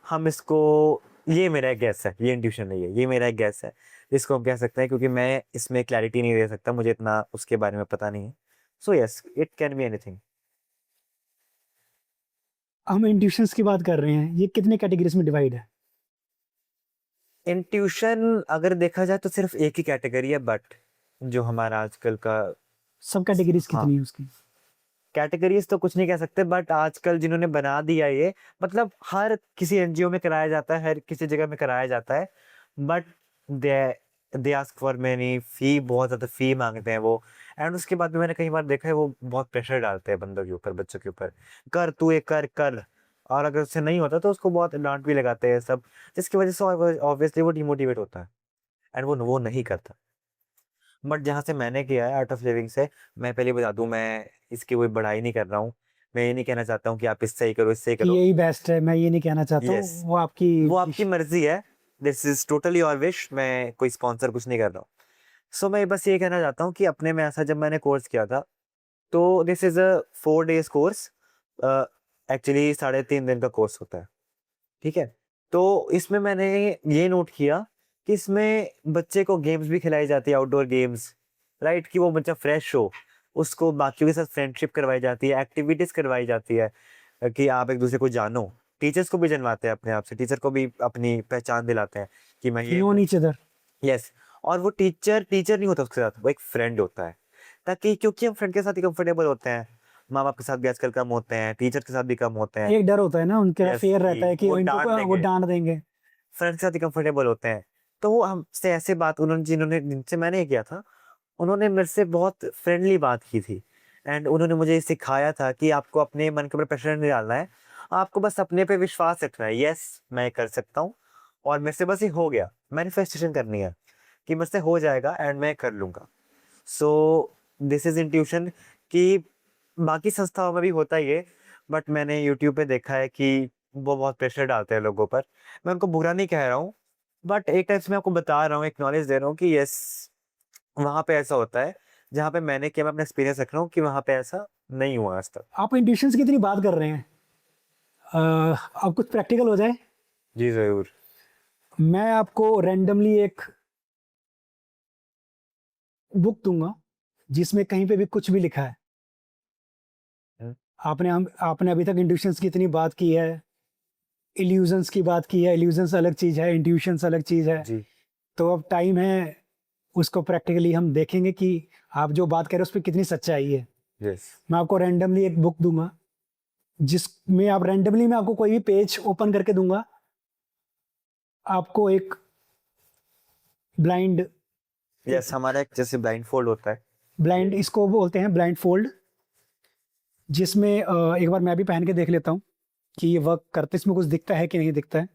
हम इसको, ये मेरा एक गैस है, ये इंट्यूशन नहीं है, ये मेरा एक गैस है जिसको हम कह सकते हैं, क्योंकि मैं इसमें क्लैरिटी नहीं दे सकता, मुझे इतना उसके बारे में पता नहीं है। So yes it can be anything. हम इंट्यूशंस की बात कर रहे हैं, ये कितने कैटेगरीज में डिवाइड है? इंट्यूशन अगर देखा जाए तो सिर्फ एक ही कैटेगरी है, बट जो हमारा आजकल का, सब कैटेगरीज हाँ कितनी है उसकी? कैटेगरीज तो कुछ नहीं कह सकते, बट आजकल जिन्होंने बना दिया ये, मतलब हर किसी एनजीओ में कराया जाता है, हर किसी जगह में कराया जाता है, but they they ask for many fee, बहुत ज़्यादा फ़ी माँगते हैं वो। एंड उसके बाद भी मैंने कई बार देखा है वो बहुत प्रेशर डालते हैं बंदों के ऊपर, बच्चों के ऊपर, कर तू ये कर। और अगर उससे नहीं होता तो उसको बहुत डाँट भी लगाते हैं सब, जिसकी वज़ह से ऑब्वियसली वो डिमोटिवेट होता है एंड वो नहीं करता। बट जहाँ से मैंने किया है आर्ट ऑफ लिविंग से, मैं पहले बता दूँ, मैं इसकी कोई बड़ाई नहीं कर रहा हूँ। मैं ये नहीं कहना चाहता हूँ कि आप इससे ही करो, इससे ही कि करो। यही बेस्ट है, मैं ये नहीं कहना चाहता येस, हूँ, वो आपकी वो आपकी मर्ज़ी है। This is totally your wish, मैं कोई स्पॉन्सर कुछ नहीं कर रहा हूँ। सो मैं बस ये कहना चाहता हूँ कि अपने में ऐसा जब मैंने कोर्स किया था, तो this is a 4 days course. A, actually 3.5 दिन का कोर्स होता है, ठीक है? तो इसमें मैंने ये नोट किया कि इसमें बच्चे को गेम्स भी खिलाई जाती है, आउटडोर गेम्स, राइट? कि वो बच्चा फ्रेश हो, उसको बाकियों के साथ फ्रेंडशिप करवाई जाती है, एक्टिविटीज़ करवाई जाती है, कि आप एक-दूसरे को जानो। टीचर्स को भी जनवाते हैं अपने आप से, टीचर को भी अपनी पहचान दिलाते हैं कि मैं ये नोन हूँ। Each other. यस, और वो टीचर टीचर नहीं होता उसके साथ, वो एक फ्रेंड होता है। ताकि क्योंकि हम फ्रेंड के साथ ही कंफर्टेबल होते हैं, माँ-बाप के साथ भी आजकल कम होते हैं, टीचर के साथ भी कम होते हैं। एक डर होता है ना, उनका यस, फेयर रहता कि है कि वो इनको डाँट वो देंगे, डांट देंगे। फ्रेंड के साथ ही कंफर्टेबल होते हैं। तो वो हमसे ऐसे बात उन्होंने जिन्होंने जिनसे मैंने ये किया था, उन्होंने मेरे से बहुत फ्रेंडली बात की थी एंड उन्होंने मुझे ये सिखाया था कि आपको अपने मन के ऊपर प्रेशर नहीं डालना है, आपको बस अपने पे विश्वास रखना है। यस, मैं कर सकता हूँ और मेरे से बस ये हो गया, मैनिफेस्टेशन करनी है कि मुझसे हो जाएगा एंड मैं कर लूँगा। सो दिस इज़ इंट्यूशन, कि बाकी संस्थाओं में भी होता ही है, बट मैंने यूट्यूब पे देखा है कि वो बहुत प्रेशर डालते हैं लोगों पर। मैं उनको बुरा नहीं कह रहा हूँ, बट एक टाइप से मैं आपको बता रहा हूँ, एक नॉलेज दे रहा हूँ कि यस, वहाँ पे ऐसा होता है। जहाँ पे मैंने किया, मैं अपना एक्सपीरियंस रख रहा हूँ कि वहाँ पे ऐसा नहीं हुआ आज तक। आप इंट्यूशंस की इतनी बात कर रहे हैं, अब कुछ प्रैक्टिकल हो जाए। जी, ज़रूर। मैं आपको रैंडमली एक बुक दूंगा जिसमें कहीं पे भी कुछ भी लिखा है। हुँ, आपने अभी तक इंट्यूशंस की इतनी बात की है, इल्यूजन्स की बात की है। इल्यूजन्स अलग चीज़ है, इंट्यूशंस अलग चीज़ है। जी, तो अब टाइम है, उसको प्रैक्टिकली हम देखेंगे कि आप जो बात कह रहे हैं उस पर कितनी सच्चाई है। यस, मैं आपको रैंडमली एक बुक दूंगा जिसमें आप रैंडमली, मैं आपको कोई भी पेज ओपन करके दूंगा, आपको एक ब्लाइंड यस, हमारा एक जैसे ब्लाइंड फोल्ड होता है। ब्लाइंड इसको बोलते हैं, ब्लाइंड फोल्ड, जिसमें एक बार मैं भी पहन के देख लेता हूँ कि ये वर्क करते, इसमें कुछ दिखता है कि नहीं दिखता है।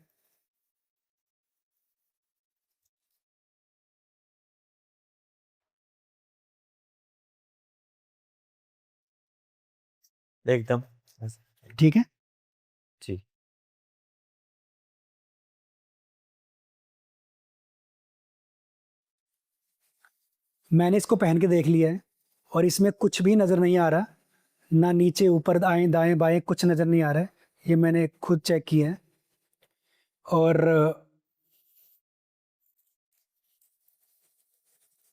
एकदम। यस, ठीक है, जी, मैंने इसको पहन के देख लिया है और इसमें कुछ भी नज़र नहीं आ रहा, ना नीचे ऊपर दाएं दाएं बाएं कुछ नज़र नहीं आ रहा है। ये मैंने खुद चेक किया है। और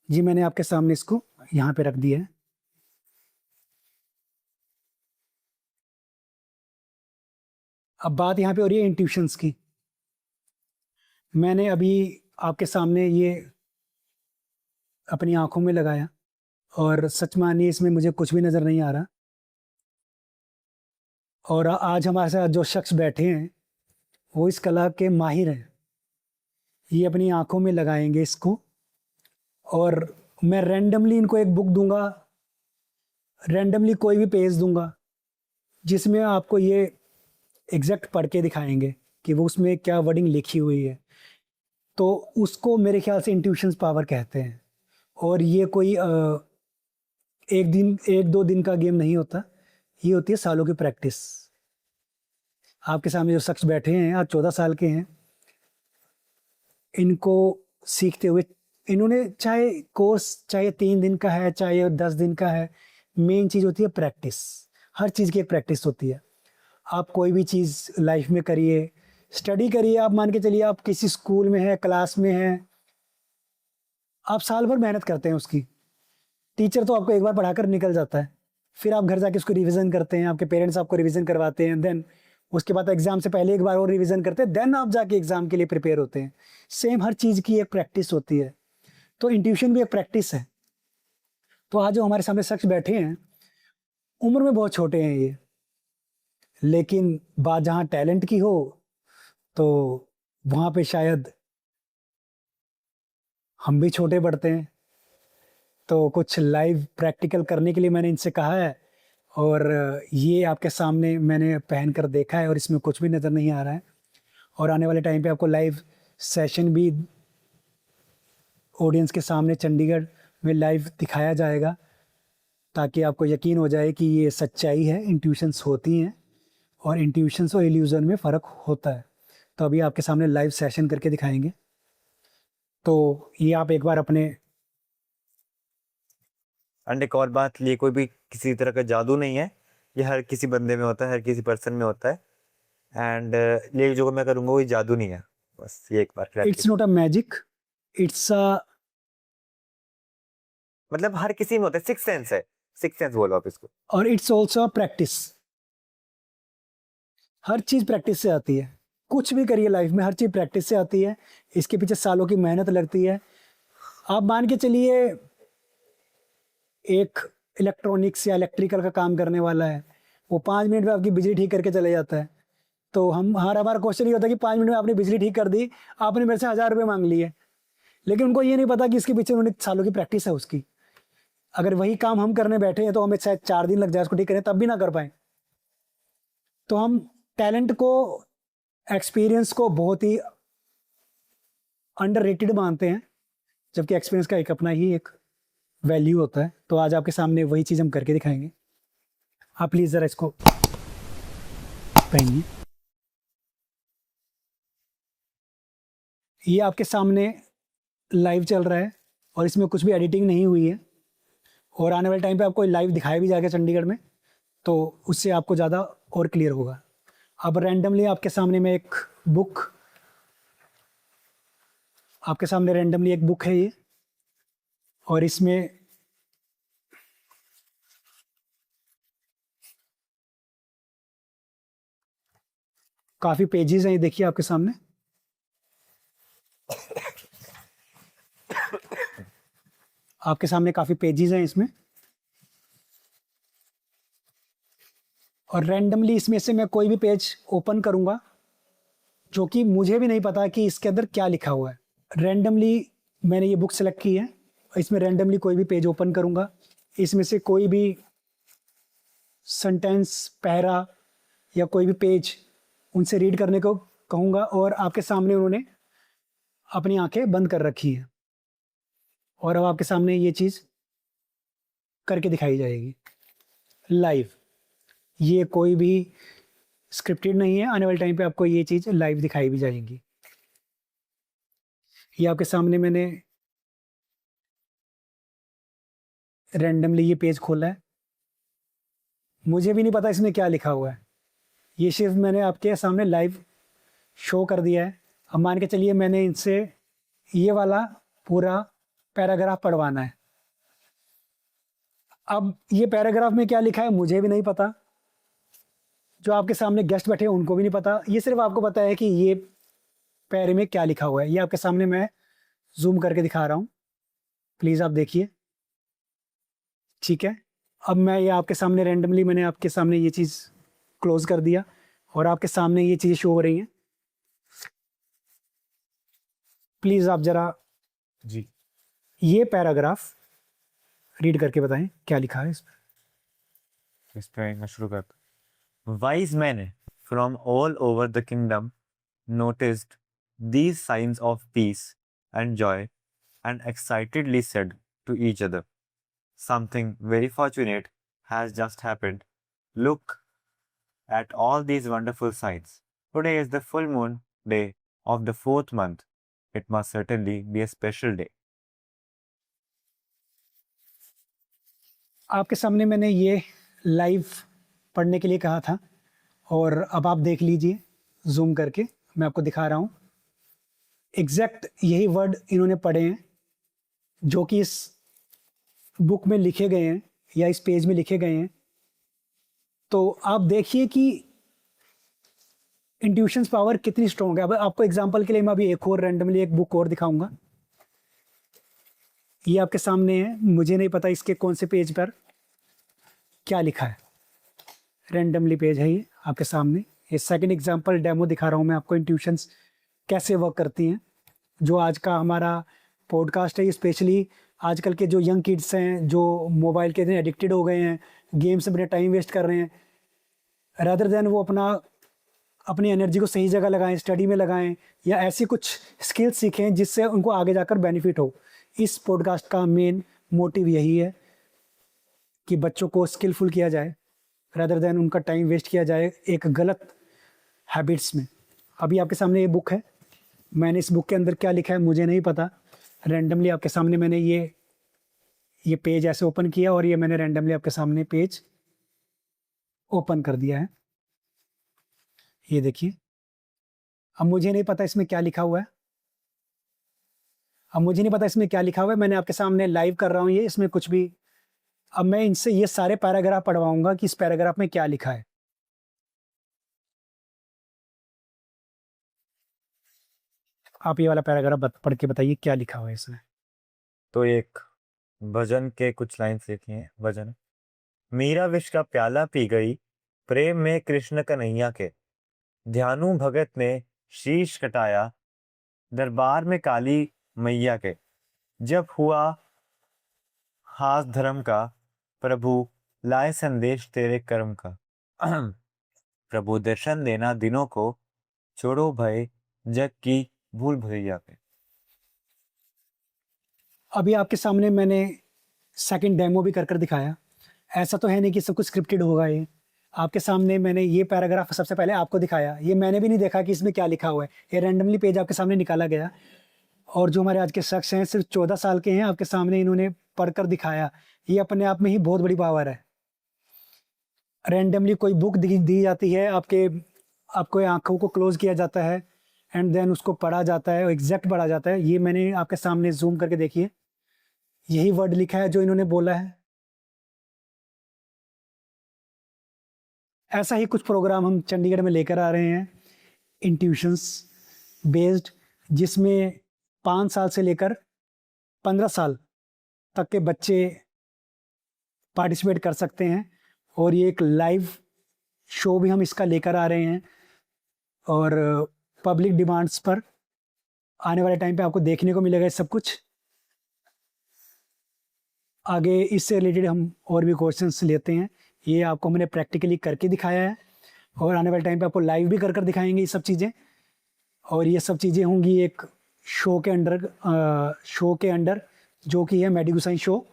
जी, मैंने आपके सामने इसको यहाँ पे रख दिया है। अब बात यहाँ पे हो रही है इंट्यूशंस की। मैंने अभी आपके सामने ये अपनी आंखों में लगाया और सच मानिए इसमें मुझे कुछ भी नज़र नहीं आ रहा। और आज हमारे साथ जो शख्स बैठे हैं वो इस कला के माहिर हैं। ये अपनी आंखों में लगाएंगे इसको, और मैं रैंडमली इनको एक बुक दूंगा, रैंडमली कोई भी पेज दूंगा जिसमें आपको ये एग्जैक्ट पढ़ के दिखाएंगे कि वो उसमें क्या वर्डिंग लिखी हुई है। तो उसको मेरे ख्याल से इंट्यूशंस पावर कहते हैं। और ये कोई एक दिन एक दो दिन का गेम नहीं होता, ये होती है सालों की प्रैक्टिस। आपके सामने जो शख्स बैठे हैं आज 14 साल के हैं, इनको सीखते हुए, इन्होंने चाहे कोर्स चाहे 3 दिन का है चाहे 10 दिन का है, मेन चीज़ होती है प्रैक्टिस। हर चीज़ की एक प्रैक्टिस होती है। आप कोई भी चीज़ लाइफ में करिए, स्टडी करिए, आप मान के चलिए आप किसी स्कूल में हैं, क्लास में हैं, आप साल भर मेहनत करते हैं उसकी। टीचर तो आपको एक बार पढ़ाकर निकल जाता है, फिर आप घर जाके उसको रिवीजन करते हैं, आपके पेरेंट्स आपको रिवीजन करवाते हैं, देन उसके बाद एग्जाम से पहले एक बार और रिवीजन करते हैं, देन आप जाके एग्जाम के लिए प्रिपेयर होते हैं। सेम हर चीज़ की एक प्रैक्टिस होती है, तो इंट्यूशन भी एक प्रैक्टिस है। तो आज जो हमारे सामने शख्स बैठे हैं, उम्र में बहुत छोटे हैं ये, लेकिन बात जहाँ टैलेंट की हो तो वहाँ पे शायद हम भी छोटे पड़ते हैं, तो कुछ लाइव प्रैक्टिकल करने के लिए मैंने इनसे कहा है। और ये आपके सामने मैंने पहन कर देखा है और इसमें कुछ भी नज़र नहीं आ रहा है। और आने वाले टाइम पे आपको लाइव सेशन भी ऑडियंस के सामने चंडीगढ़ में लाइव दिखाया जाएगा, ताकि आपको यकीन हो जाए कि ये सच्चाई है, इंट्यूशंस होती हैं और इंट्यूशंस और इल्यूज़न में फ़र्क होता है। तो अभी आपके सामने लाइव सेशन करके दिखाएंगे। तो ये आप एक बार अपने एंड एक और बात, ये कोई भी किसी तरह का जादू नहीं है, ये हर किसी बंदे में होता है, हर किसी पर्सन में होता है। एंड ये जो मैं करूँगा वो जादू नहीं है, बस ये एक बार it's clarity. Not a magic, it's a मतलब हर किसी में होता है, सिक्स सेंस है, सिक्स सेंस बोलो आप इसको। और इट्स ऑल्सो अ प्रैक्टिस। हर चीज़ प्रैक्टिस से आती है। कुछ भी करिए लाइफ में, हर चीज़ प्रैक्टिस से आती है। इसके पीछे सालों की मेहनत लगती है। आप मान के चलिए एक इलेक्ट्रॉनिक्स या इलेक्ट्रिकल का काम करने वाला है, वो 5 मिनट में आपकी बिजली ठीक करके चले जाता है। तो हमारा क्वेश्चन ये होता है कि 5 मिनट में आपने बिजली ठीक कर दी, आपने मेरे से 1000 रुपये मांग लिए, लेकिन उनको ये नहीं पता कि इसके पीछे उन्होंने सालों की प्रैक्टिस है उसकी। अगर वही काम हम करने बैठे हैं तो हमें शायद 4 दिन लग जाए उसको ठीक करें, तब भी ना कर पाए। तो हम टैलेंट को, एक्सपीरियंस को बहुत ही अंडररेटेड मानते हैं, जबकि एक्सपीरियंस का एक अपना ही एक वैल्यू होता है। तो आज आपके सामने वही चीज़ हम करके दिखाएंगे। आप प्लीज़ ज़रा इसको पहनिए। ये आपके सामने लाइव चल रहा है और इसमें कुछ भी एडिटिंग नहीं हुई है। और आने वाले टाइम पे आपको लाइव दिखाया भी जाएगा चंडीगढ़ में, तो उससे आपको ज़्यादा और क्लियर होगा। अब रैंडमली आपके सामने मैं एक बुक, आपके सामने रैंडमली एक बुक है ये, और इसमें काफ़ी पेजेस हैं। ये देखिए आपके सामने, आपके सामने काफ़ी पेजेस हैं इसमें। और रैंडमली इसमें से मैं कोई भी पेज ओपन करूंगा, जो कि मुझे भी नहीं पता कि इसके अंदर क्या लिखा हुआ है। रैंडमली मैंने ये बुक सेलेक्ट की है और इसमें रैंडमली कोई भी पेज ओपन करूंगा। इसमें से कोई भी सेंटेंस, पैरा या कोई भी पेज उनसे रीड करने को कहूँगा, और आपके सामने उन्होंने अपनी आंखें बंद कर रखी है और अब आपके सामने ये चीज़ करके दिखाई जाएगी लाइव। ये कोई भी स्क्रिप्टेड नहीं है, आने वाले टाइम पे आपको ये चीज़ लाइव दिखाई भी जाएगी। ये आपके सामने मैंने रैंडमली ये पेज खोला है। मुझे भी नहीं पता इसमें क्या लिखा हुआ है, ये सिर्फ मैंने आपके सामने लाइव शो कर दिया है। अब मान के चलिए मैंने इनसे ये वाला पूरा पैराग्राफ पढ़वाना है। अब ये पैराग्राफ में क्या लिखा है मुझे भी नहीं पता, जो आपके सामने गेस्ट बैठे हैं उनको भी नहीं पता। ये सिर्फ आपको पता है कि ये पैरे में क्या लिखा हुआ है। ये आपके सामने मैं जूम करके दिखा रहा हूँ, प्लीज़ आप देखिए। ठीक है, अब मैं ये आपके सामने रैंडमली मैंने आपके सामने ये चीज़ क्लोज कर दिया और आपके सामने ये चीज़ें शो हो रही हैं। प्लीज़ आप ज़रा जी, ये पैराग्राफ रीड करके बताएं क्या लिखा है इसमें। इस पे मैं शुरू करता हूँ। Wise men from all over the kingdom noticed these signs of peace and joy and excitedly said to each other, "Something very fortunate has just happened. Look at all these wonderful signs. Today is the full moon day of the 4th month. It must certainly be a special day." आपके सामने मैंने ये live पढ़ने के लिए कहा था और अब आप देख लीजिए जूम करके, मैं आपको दिखा रहा हूँ। एग्जैक्ट यही वर्ड इन्होंने पढ़े हैं जो कि इस बुक में लिखे गए हैं या इस पेज में लिखे गए हैं। तो आप देखिए कि इंट्यूशंस पावर कितनी स्ट्रॉन्ग है। अब आपको एग्जांपल के लिए मैं अभी एक और रैंडमली एक बुक और दिखाऊंगा। ये आपके सामने है, मुझे नहीं पता इसके कौन से पेज पर क्या लिखा है। रैंडमली पेज है ये आपके सामने। ये सेकंड एग्जांपल डेमो दिखा रहा हूँ मैं आपको, इंट्यूशंस कैसे वर्क करती हैं, जो आज का हमारा पॉडकास्ट है ये स्पेशली आजकल के जो यंग किड्स हैं जो मोबाइल के इतने एडिक्टेड हो गए हैं, गेम से अपने टाइम वेस्ट कर रहे हैं, रादर देन वो अपनी एनर्जी को सही जगह लगाएं, स्टडी में लगाएं या ऐसी कुछ स्किल्स सीखें जिससे उनको आगे जाकर बेनिफिट हो। इस पॉडकास्ट का मेन मोटिव यही है कि बच्चों को स्किलफुल किया जाए रादर देन उनका टाइम वेस्ट किया जाए एक गलत हैबिट्स में। अभी आपके सामने ये बुक है, मैंने इस बुक के अंदर क्या लिखा है मुझे नहीं पता, रैंडमली आपके सामने मैंने ये पेज ऐसे ओपन किया और ये मैंने रैंडमली आपके सामने पेज ओपन कर दिया है। ये देखिए, अब मुझे नहीं पता इसमें क्या लिखा हुआ है, मैंने आपके सामने लाइव कर रहा हूँ ये, इसमें कुछ भी। अब मैं इनसे ये सारे पैराग्राफ पढ़वाऊंगा कि इस पैराग्राफ में क्या लिखा है। आप ये वाला पैराग्राफ पढ़ के बताइए क्या लिखा हुआ है इसमें। तो एक भजन के कुछ लाइन्स लिखी हैं। भजन: मीरा विष का प्याला पी गई, प्रेम में कृष्ण कन्हैया के। ध्यानु भगत ने शीश कटाया, दरबार में काली मैया के। जब हुआ हास धर्म का, प्रभु लाए संदेश तेरे कर्म का। प्रभु दर्शन देना दिनों को, छोड़ो भय जग की भूल भैया के। अभी आपके सामने मैंने सेकंड डेमो भी कर दिखाया। ऐसा तो है नहीं कि सब कुछ स्क्रिप्टेड होगा। ये आपके सामने मैंने ये पैराग्राफ सबसे पहले आपको दिखाया, ये मैंने भी नहीं देखा कि इसमें क्या लिखा हुआ है, ये रैंडमली पेज आपके सामने निकाला गया। और जो हमारे आज के शख्स हैं सिर्फ 14 साल के हैं, आपके सामने इन्होंने पढ़कर दिखाया, ये अपने आप में ही बहुत बड़ी पावर है। रैंडमली कोई बुक दी जाती है, आपको आंखों को क्लोज किया जाता है एंड देन उसको पढ़ा जाता है, एग्जैक्ट पढ़ा जाता है। ये मैंने आपके सामने जूम करके देखिए, यही वर्ड लिखा है जो इन्होंने बोला है। ऐसा ही कुछ प्रोग्राम हम चंडीगढ़ में लेकर आ रहे हैं, इंट्यूशंस बेस्ड, जिसमें 5 साल से लेकर 15 साल तक के बच्चे पार्टिसिपेट कर सकते हैं। और ये एक लाइव शो भी हम इसका लेकर आ रहे हैं और पब्लिक डिमांड्स पर आने वाले टाइम पे आपको देखने को मिलेगा ये सब कुछ। आगे इससे रिलेटेड हम और भी क्वेश्चंस लेते हैं। ये आपको मैंने प्रैक्टिकली करके दिखाया है और आने वाले टाइम पे आपको लाइव भी कर दिखाएंगे ये सब चीज़ें। और ये सब चीज़ें होंगी एक शो के अंडर जो कि है मेडिकुसाइन शो।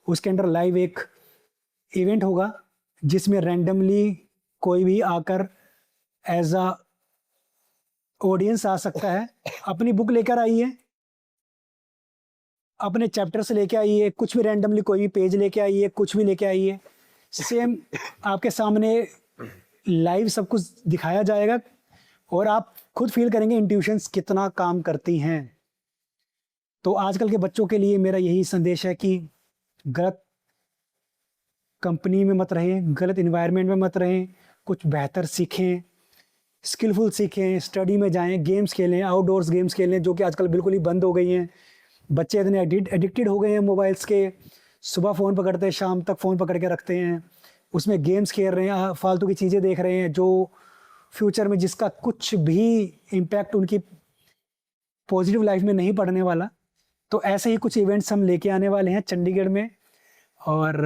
उसके अंडर लाइव एक इवेंट होगा जिसमें रैंडमली कोई भी आकर एज अ ऑडियंस आ सकता है। अपनी बुक लेकर आइए, अपने चैप्टर से लेके आइए, कुछ भी रैंडमली कोई भी पेज लेके आइए, कुछ भी लेके आइए, सेम आपके सामने लाइव सब कुछ दिखाया जाएगा और आप खुद फील करेंगे इंट्यूशंस कितना काम करती हैं। तो आजकल के बच्चों के लिए मेरा यही संदेश है कि गलत कंपनी में मत रहें, गलत इन्वायरमेंट में मत रहें, कुछ बेहतर सीखें, स्किलफुल सीखें, स्टडी में जाएं, गेम्स खेलें, आउटडोर्स गेम्स खेलें जो कि आजकल बिल्कुल ही बंद हो गई हैं। बच्चे इतने एडिक्टेड हो गए हैं मोबाइल्स के, सुबह फ़ोन पकड़ते हैं, शाम तक फ़ोन पकड़ के रखते हैं, उसमें गेम्स खेल रहे हैं, फालतू की चीज़ें देख रहे हैं जो फ्यूचर में जिसका कुछ भी इम्पैक्ट उनकी पॉजिटिव लाइफ में नहीं पड़ने वाला। तो ऐसे ही कुछ इवेंट्स हम लेके आने वाले हैं चंडीगढ़ में और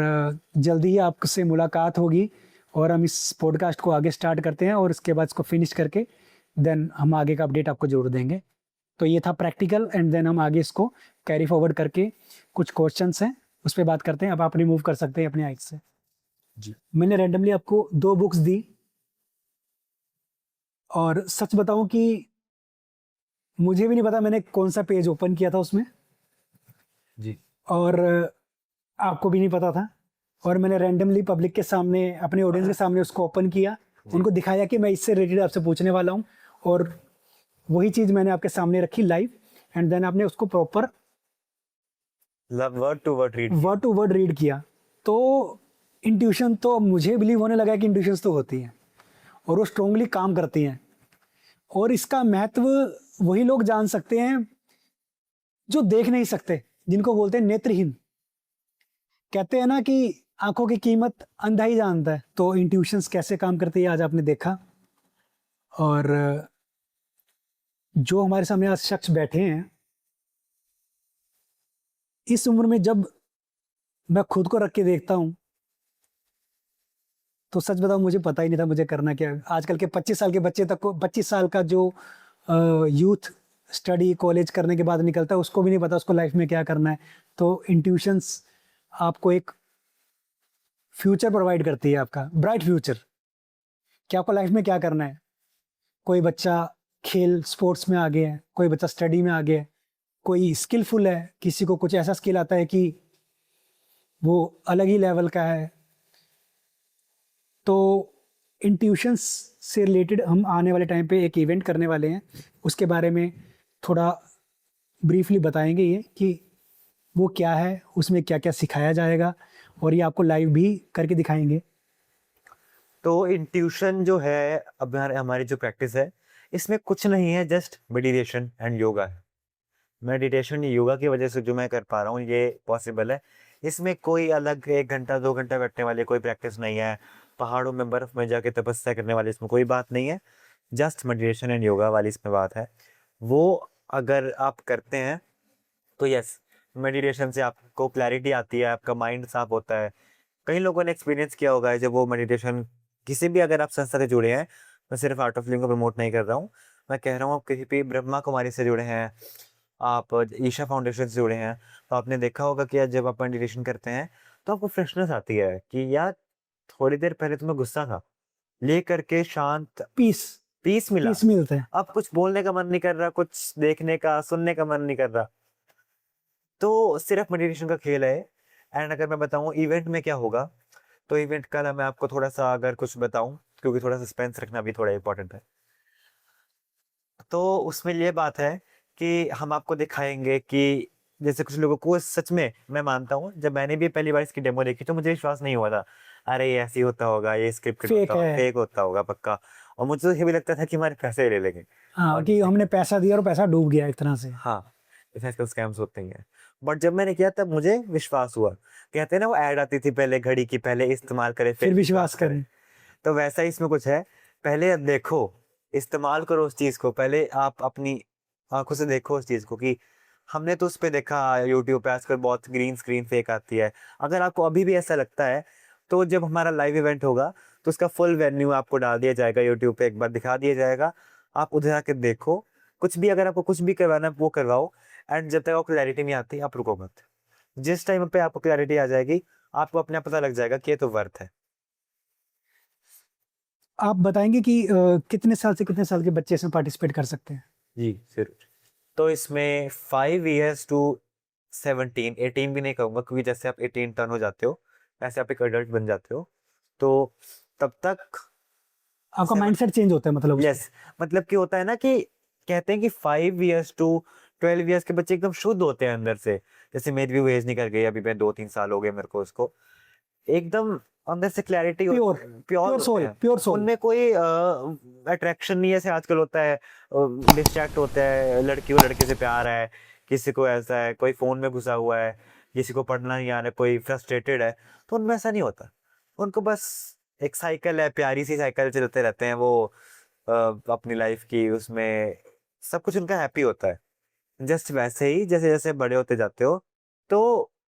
जल्दी ही आपसे मुलाकात होगी और हम इस पॉडकास्ट को आगे स्टार्ट करते हैं और उसके बाद इसको फिनिश करके देन हम आगे का अपडेट आपको जरूर देंगे। तो ये था प्रैक्टिकल एंड देन हम आगे इसको कैरी फॉरवर्ड करके कुछ क्वेश्चंस हैं उस पर बात करते हैं। अब आप रिमूव कर सकते हैं अपने आइज से जी। मैंने रैंडमली आपको 2 बुक्स दी और सच बताऊं कि मुझे भी नहीं पता मैंने कौन सा पेज ओपन किया था उसमें जी। और आपको भी नहीं पता था और मैंने रैंडमली पब्लिक के सामने अपने ऑडियंस के सामने उसको ओपन किया, उनको दिखाया कि मैं इससे रिलेटेड आपसे पूछने वाला हूँ और वही चीज़ मैंने आपके सामने रखी लाइव एंड देन आपने उसको proper word to word read किया। तो इंट्यूशन तो मुझे बिलीव होने लगा कि इंट्यूशंस तो होती हैं और वो स्ट्रोंगली काम करती हैं और इसका महत्व वही लोग जान सकते हैं जो देख नहीं सकते, जिनको बोलते हैं नेत्रहीन। कहते हैं ना कि आंखों की कीमत अंधा ही जानता है। तो इंट्यूशंस कैसे काम करती है आज आपने देखा और जो हमारे सामने आज शख्स बैठे हैं इस उम्र में जब मैं खुद को रख के देखता हूँ तो सच बताऊं मुझे पता ही नहीं था मुझे करना क्या है। आजकल के 25 साल के बच्चे तक को 25 साल का जो यूथ स्टडी कॉलेज करने के बाद निकलता है उसको भी नहीं पता उसको लाइफ में क्या करना है। तो इंट्यूशंस आपको एक फ्यूचर प्रोवाइड करती है, आपका ब्राइट फ्यूचर कि आपको लाइफ में क्या करना है। कोई बच्चा खेल स्पोर्ट्स में आगे है, कोई बच्चा स्टडी में आगे है, कोई स्किलफुल है, किसी को कुछ ऐसा स्किल आता है कि वो अलग ही लेवल का है। तो इंट्यूशंस से रिलेटेड हम आने वाले टाइम पे एक इवेंट करने वाले हैं, उसके बारे में थोड़ा ब्रीफली बताएंगे ये कि वो क्या है, उसमें क्या क्या सिखाया जाएगा और ये आपको लाइव भी करके दिखाएंगे। तो इंट्यूशन जो है अब हमारी जो प्रैक्टिस है इसमें कुछ नहीं है, जस्ट मेडिटेशन एंड योगा है। मेडिटेशन योगा की वजह से जो मैं कर पा रहा हूँ ये पॉसिबल है। इसमें कोई अलग 1 घंटा 2 घंटा बैठने वाली कोई प्रैक्टिस नहीं है, पहाड़ों में बर्फ में जाके तपस्या करने वाली इसमें कोई बात नहीं है। जस्ट मेडिटेशन एंड योगा वाली इसमें बात है। वो अगर आप करते हैं तो यस, मेडिटेशन से आपको क्लैरिटी आती है, आपका माइंड साफ होता है। कई लोगों ने एक्सपीरियंस किया होगा जब वो मेडिटेशन किसी भी, अगर आप संस्था से जुड़े हैं, मैं सिर्फ आर्ट ऑफ लिविंग को प्रमोट नहीं कर रहा हूँ, मैं कह रहा हूँ आप कहीं भी ब्रह्मा कुमारी से जुड़े हैं, आप ईशा फाउंडेशन से जुड़े हैं, तो आपने देखा होगा कि जब आप मेडिटेशन करते हैं तो आपको फ्रेशनेस आती है कि यार थोड़ी देर पहले तुम्हें गुस्सा था, ले करके शांत पीस पीस मिला, पीस मिलता है। अब कुछ बोलने का मन नहीं कर रहा, कुछ देखने का सुनने का मन नहीं कर रहा। तो सिर्फ मेडिटेशन का खेल है। एंड अगर मैं बताऊं इवेंट में क्या होगा, तो इवेंट का मैं आपको थोड़ा सा अगर कुछ बताऊं, क्योंकि थोड़ा सस्पेंस रखना भी थोड़ा इंपॉर्टेंट है। तो उसमें ये बात है कि हम आपको दिखाएंगे कि जैसे कुछ लोगों को सच में, मैं मानता हूँ जब मैंने भी पहली बार इसकी डेमो देखी तो मुझे विश्वास नहीं हुआ था, अरे ये ऐसे ही होता होगा, ये स्क्रिप्टेड फेक होता होगा, है। फेक होता होगा पक्का। और मुझे तो ये भी लगता था कि हमारे पैसे ही ले लेंगे। हाँ और कि हमने पैसा दिया और पैसा डूब गया एक तरह से। हाँ, जैसे आजकल स्कैम्स होते ही हैं। बट जब मैंने किया तब मुझे विश्वास हुआ। कहते हैं ना वो ऐड आती थी पहले घड़ी की, पहले इस्तेमाल करें फिर फिर विश्वास विश्वास करें। करें। तो वैसा ही इसमें कुछ है, पहले देखो, इस्तेमाल करो उस चीज को, पहले आप अपनी आंखों से देखो उस चीज को कि हमने तो उस पे देखा यूट्यूब पे आजकल बहुत ग्रीन स्क्रीन फेक आती है। अगर आपको अभी भी ऐसा लगता है तो जब हमारा लाइव इवेंट होगा तो उसका फुल वेन्यू आपको डाल दिया जाएगा यूट्यूब पे, एक बार दिखा दिया जाएगा, आप उधर आके देखो। कुछ भी अगर आपको कुछ भी करवाना है वो करवाओ। एंड जब तक आपको क्लैरिटी नहीं आती आप रुको मत। जिस टाइम पे आपको क्लैरिटी आ जाएगी आपको अपने आप पता लग जाएगा कि ये तो वर्थ है। आप बताएंगे कि कितने साल से कितने साल के बच्चे इसमें पार्टिसिपेट कर सकते हैं? जी जरूर। तो इसमें 5 years to 17, 18 भी नहीं कहूँगा, क्योंकि जैसे आप 18 टर्न हो जाते हो ऐसे आप एक अडल्ट बन जाते हो, तो तब तक आपका माइंडसेट चेंज होता है मतलब उससे। यस, मतलब कि होता है ना कि कहते हैं कि 5 years to 12 years के बच्चे एकदम शुद्ध होते हैं अंदर से। जैसे मेरी भी वो एज निकल गई, अभी मैं 2-3 साल हो गए मेरे को उसको, एकदम अंदर से clarity, pure pure soul, pure soul. उनमें कोई अट्रैक्शन नहीं है जैसे आजकल होता है, डिस्ट्रैक्ट होता है, लड़की को लड़के से प्यार है, किसी को ऐसा है, कोई फोन में घुसा हुआ है, किसी को पढ़ना नहीं आ रहा है, कोई फ्रस्ट्रेटेड है, तो उनमें ऐसा नहीं होता। उनको बस एक साइकिल है, प्यारी सी साइकिल चलते रहते हैं वो, अपनी लाइफ की, उसमें सब कुछ उनका हैप्पी होता है। जस्ट वैसे ही जैसे जैसे बड़े होते जाते हो तो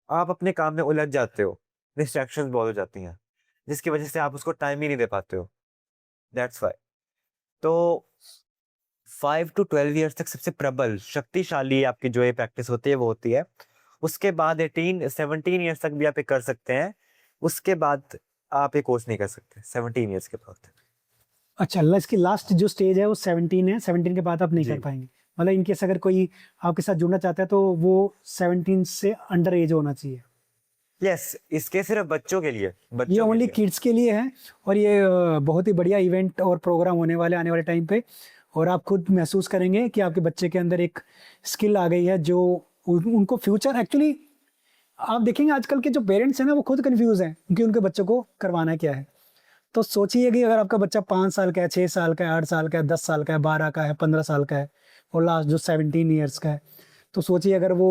आप अपने काम में उलझ जाते हो, डिस्ट्रैक्शंस बहुत हो जाती हैं, जिसकी वजह से आप उसको टाइम ही नहीं दे पाते हो। That's why. तो 5 to 12 years तक सबसे प्रबल शक्तिशाली आपकी जो ये प्रैक्टिस होती है वो होती है। उसके बाद 18-17 years तक भी आप ये कर सकते हैं, उसके बाद आप ये कोर्स नहीं कर सकते 17 years के बाद। अच्छा, इसकी लास्ट जो स्टेज है वो 17 है, 17 के बाद आप नहीं जी। कर पाएंगे। मतलब इनकेस अगर कोई आपके साथ जुड़ना चाहता है तो वो 17 से अंडर एज होना चाहिए। यस, इसके सिर्फ बच्चों के लिए, ये बच्चों के ओनली लिए। किड्स के लिए है और ये बहुत ही बढ़िया इवेंट और प्रोग्राम होने वाले आने वाले टाइम पे। और आप खुद महसूस करेंगे कि आपके बच्चे के अंदर एक स्किल आ गई है जो उनको फ्यूचर एक्चुअली, आप देखेंगे आजकल के जो पेरेंट्स हैं ना वो खुद कंफ्यूज हैं कि उनके बच्चों को करवाना क्या है। तो सोचिए कि अगर आपका बच्चा 5 साल का है, 6 साल का है, 8 साल का है, 10 साल का है, 12 का है, 15 साल का है और लास्ट जो 17 ईयर्स का है, तो सोचिए अगर वो,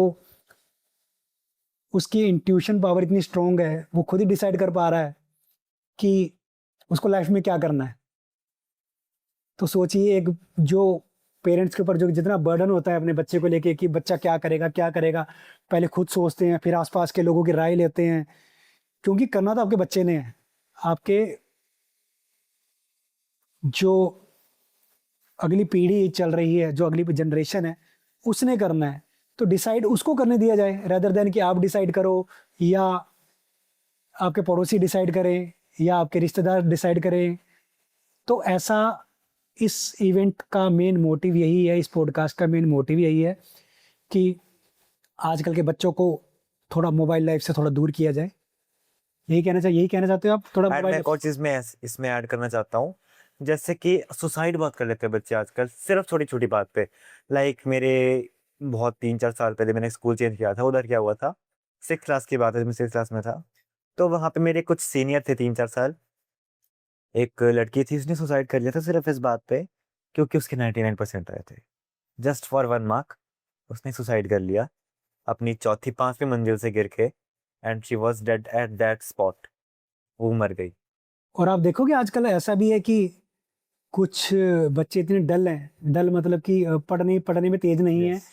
उसकी इंट्यूशन पावर इतनी स्ट्रांग है, वो खुद ही डिसाइड कर पा रहा है कि उसको लाइफ में क्या करना है। तो सोचिए एक जो पेरेंट्स के ऊपर जो जितना बर्डन होता है अपने बच्चे को लेके कि बच्चा क्या करेगा क्या करेगा, पहले खुद सोचते हैं फिर आसपास के लोगों की राय लेते हैं, क्योंकि करना तो आपके बच्चे ने है। आपके जो अगली पीढ़ी चल रही है, जो अगली जनरेशन है, उसने करना है, तो डिसाइड उसको करने दिया जाए रेदर देन कि आप डिसाइड करो या आपके पड़ोसी डिसाइड करें या आपके रिश्तेदार डिसाइड करें। तो ऐसा इस इवेंट का मेन मोटिव यही है, इस पॉडकास्ट का मेन मोटिव यही है कि आजकल के बच्चों को थोड़ा मोबाइल लाइफ से थोड़ा दूर किया जाए। यही कहना चाहते हो आप? थोड़ा एंड मैं मोबाइल एक और चीज में इसमें ऐड करना चाहता हूँ, जैसे कि सुसाइड बहुत कर लेते हैं बच्चे आजकल सिर्फ छोटी छोटी बात पे। लाइक मेरे बहुत 3-4 साल पहले मैंने स्कूल चेंज किया था, उधर क्या हुआ था, 6th क्लास की बात है, जब मैं 6th क्लास में था, तो वहाँ पे मेरे कुछ सीनियर थे 3-4 साल। एक लड़की थी, उसने सुसाइड कर लिया था सिर्फ इस बात पे क्योंकि उसके 99% आए थे, जस्ट फॉर 1 मार्क उसने सुसाइड कर लिया अपनी चौथी 5वीं मंजिल से गिर के, and she was dead at that spot, वो मर गई। और आप देखोगे आजकल ऐसा भी है कि कुछ बच्चे इतने डल हैं, डल मतलब कि पढ़ने पढ़ने में तेज नहीं है, यस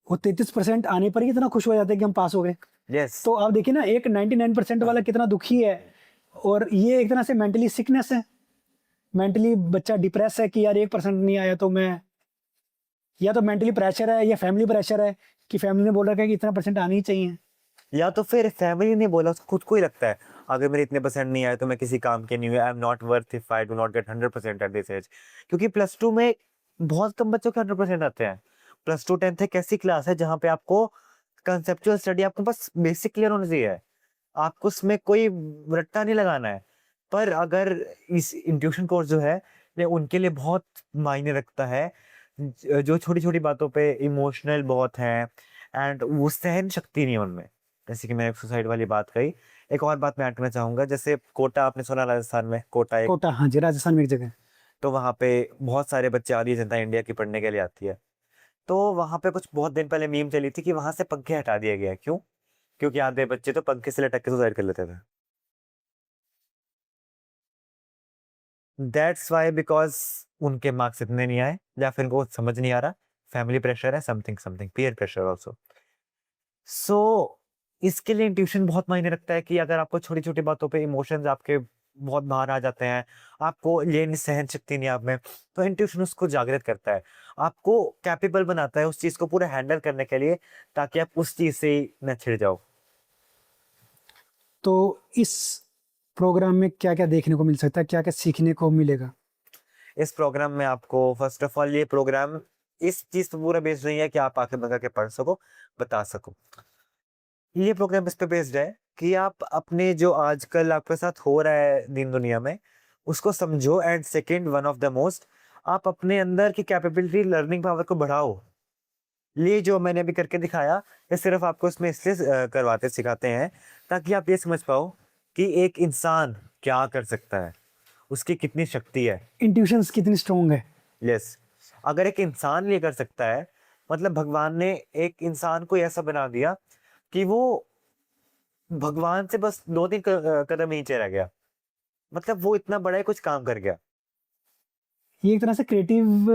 वो 33% आने पर ही इतना खुश हो जाते हैं कि हम पास हो गए। यस तो आप देखिए ना, एक 99% वाला कितना दुखी है, और ये एक तरह से मेंटली सिकनेस है। मेंटली बच्चा डिप्रेस है कि यार 1% नहीं आया तो मैं, या तो मेंटली प्रेशर है या फैमिली प्रेशर है कि फैमिली ने बोल रखा है कि इतना परसेंट आनी ही चाहिए। या तो फिर फैमिली ने बोला, उसको खुद को ही लगता है अगर मेरे इतने परसेंट नहीं आए तो मैं किसी काम के नहीं हूँ, I am not worth if I do not get 100% at this age. क्योंकि +2 में बहुत कम बच्चों के 100% आते हैं। +2 10th एक ऐसी क्लास है जहाँ पे आपको कंसेप्चुअल स्टडी, आपको बस बेसिक क्लियर होना चाहिए, आपको उसमें कोई रट्टा नहीं लगाना है। पर अगर इस इंट्यूशन कोर्स जो है ये उनके लिए बहुत मायने रखता है, जो छोटी छोटी बातों पे इमोशनल बहुत हैं, एंड वो सहन शक्ति नहीं है उनमें। जैसे कि मैंने सुसाइड वाली बात कही, एक और बात मैं ऐड करना चाहूंगा, जैसे कोटा आपने सुना, राजस्थान में कोटा एक, कोटा, हाँ जी, राजस्थान में एक जगह। तो वहाँ पे बहुत सारे बच्चे, आधी जनता इंडिया की पढ़ने के लिए आती है। तो वहाँ पे कुछ बहुत दिन पहले मीम चली थी कि वहां से पंखे हटा दिए गए हैं। क्यों? क्योंकि आधे बच्चे तो पंखे से लटक के सुसाइड कर लेते थे। दैट्स वाई, बिकॉज उनके मार्क्स इतने नहीं आए या फिर उनको समझ नहीं आ रहा, फैमिली प्रेशर है, something something, peer pressure also. So इसके लिए ट्यूशन बहुत मायने रखता है कि अगर आपको छोटी छोटी बातों पे इमोशंस आपके बहुत बाहर आ जाते हैं, आपको ये नहीं, सहन शक्ति नहीं आप में, तो इंट्यूशन उसको जागृत करता है, आपको कैपेबल बनाता है उस चीज को पूरा हैंडल करने के लिए, ताकि आप उस चीज से न छिड़ जाओ। तो इस प्रोग्राम में क्या क्या देखने को मिल सकता है, क्या क्या सीखने को मिलेगा? इस प्रोग्राम में आपको फर्स्ट ऑफ ऑल, ये प्रोग्राम इस चीज पे पूरा बेस्ड नहीं है कि आप आंखें बंद करके पढ़ सको, बता सको। ये प्रोग्राम इस पे बेस्ड है कि आप अपने जो आजकल आपके साथ हो रहा है दिन दुनिया में, उसको समझो, and second one of the most, आप अपने अंदर की कैपेबिलिटी, लर्निंग पावर को बढ़ाओ। ये जो मैंने अभी करके दिखाया, ये सिर्फ आपको इसमें इसलिए करवाते सिखाते हैं ताकि आप ये समझ पाओ कि एक इंसान क्या कर सकता है, उसकी कितनी शक्ति है। इंट्यूशंस कितनी स्ट्रांग है। यस, अगर एक इंसान ये कर सकता है, मतलब भगवान ने एक इंसान को ऐसा बना दिया कि वो भगवान से बस 2-3 कदम नीचे रह गया, मतलब वो इतना बड़ा ही कुछ काम कर गया। ये एक तरह से क्रिएटिव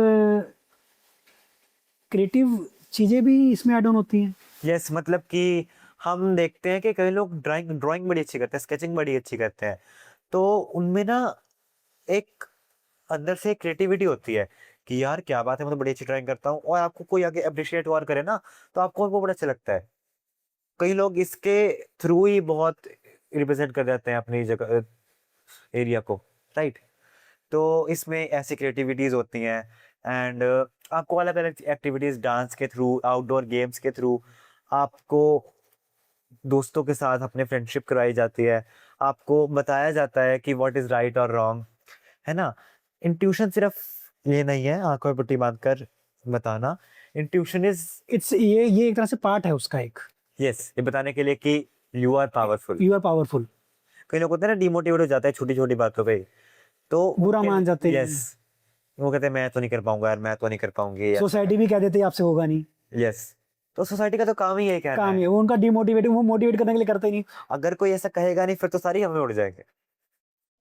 क्रिएटिव चीजें भी इसमें ऐड ऑन होती हैं। यस, मतलब कि हम देखते हैं कि कई लोग ड्राइंग ड्राइंग बड़ी अच्छी करते हैं, स्केचिंग बड़ी अच्छी करते हैं, तो उनमें ना एक अंदर से क्रिएटिविटी होती है कि यार क्या बात है, मैं तो बड़ी अच्छी ड्राइंग करता हूँ, और आपको कोई आगे अप्रिशिएट और करे ना, तो आपको वो बड़ा अच्छा लगता है। कई लोग इसके थ्रू ही बहुत रिप्रेजेंट कर जाते हैं अपनी जगह, एरिया को, राइट। तो इसमें ऐसी क्रिएटिविटीज होती हैं, एंड आपको अलग अलग एक्टिविटीज, डांस के थ्रू, आउटडोर गेम्स के थ्रू, आपको दोस्तों के साथ अपने फ्रेंडशिप कराई जाती है, आपको बताया जाता है कि व्हाट इज राइट और रॉन्ग, है ना। इंट्यूशन सिर्फ ये नहीं है आंखों में पट्टी बांधकर बताना, इंट्यूशन इज, इट्स ये एक तरह से पार्ट है उसका एक। यस, ये बताने के लिए कि you are powerful. You are powerful. कई लोग होते हैं ना, डिमोटिवेट हो जाता है छोटी छोटी बातों पे, तो बुरा मान जाते हैं। यस, वो कहते हैं मैं तो नहीं कर पाऊंगा यार, मैं तो नहीं कर पाऊंगी यार। सोसाइटी भी कह देती है आपसे होगा नहीं। यस, तो सोसाइटी का तो काम ही यही कहना काम है। है वो उनका डिमोटिवेट, वो मोटिवेट करने के लिए करते ही नहीं। अगर कोई ऐसा कहेगा नहीं, फिर तो सारी हमें उड़ जाएंगे।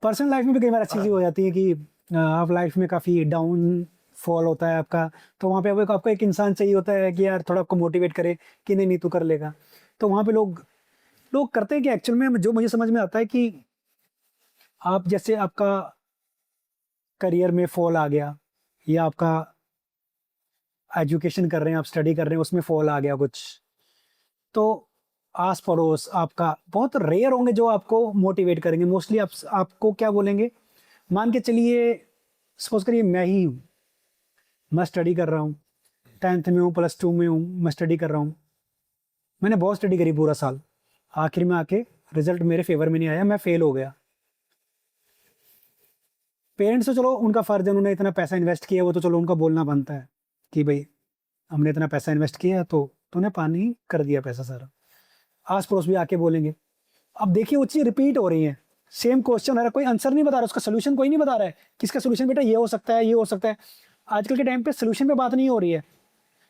पर्सनल लाइफ में भी कई बार अच्छी चीज हो जाती है कि आप लाइफ में काफी डाउन फॉल होता है आपका, तो वहाँ पे आपको एक इंसान चाहिए होता है कि यार थोड़ा आपको मोटिवेट करे कि नहीं नहीं तू कर लेगा। तो वहाँ पे लोग लोग करते हैं कि एक्चुअल में जो मुझे समझ में आता है कि आप जैसे आपका करियर में फॉल आ गया, या आपका एजुकेशन कर रहे हैं, आप स्टडी कर रहे हैं, उसमें फॉल आ गया कुछ, तो आस पड़ोस आपका बहुत रेयर होंगे जो आपको मोटिवेट करेंगे। मोस्टली आपको क्या बोलेंगे, मान के चलिए सपोज करिए मैं ही हूँ, मैं स्टडी कर रहा हूँ, 10th में हूँ, +2 में हूँ, मैं स्टडी कर रहा हूँ, मैंने बहुत स्टडी करी पूरा साल, आखिर में आके रिजल्ट मेरे फेवर में नहीं आया, मैं फेल हो गया। पेरेंट्स तो चलो उनका फ़र्ज है, उन्होंने इतना पैसा इन्वेस्ट किया, वो तो चलो उनका बोलना बनता है कि भाई हमने इतना पैसा इन्वेस्ट किया तो तूने पानी कर दिया पैसा सारा। आस पड़ोस भी आके बोलेंगे। अब देखिए वो चीज़ रिपीट हो रही है, सेम क्वेश्चन है, कोई आंसर नहीं बता रहा, उसका सोल्यूशन कोई नहीं बता रहा है किसका सोल्यूशन बेटा ये हो सकता है, ये हो सकता है। आजकल के टाइम पे सोल्यूशन पे बात नहीं हो रही है,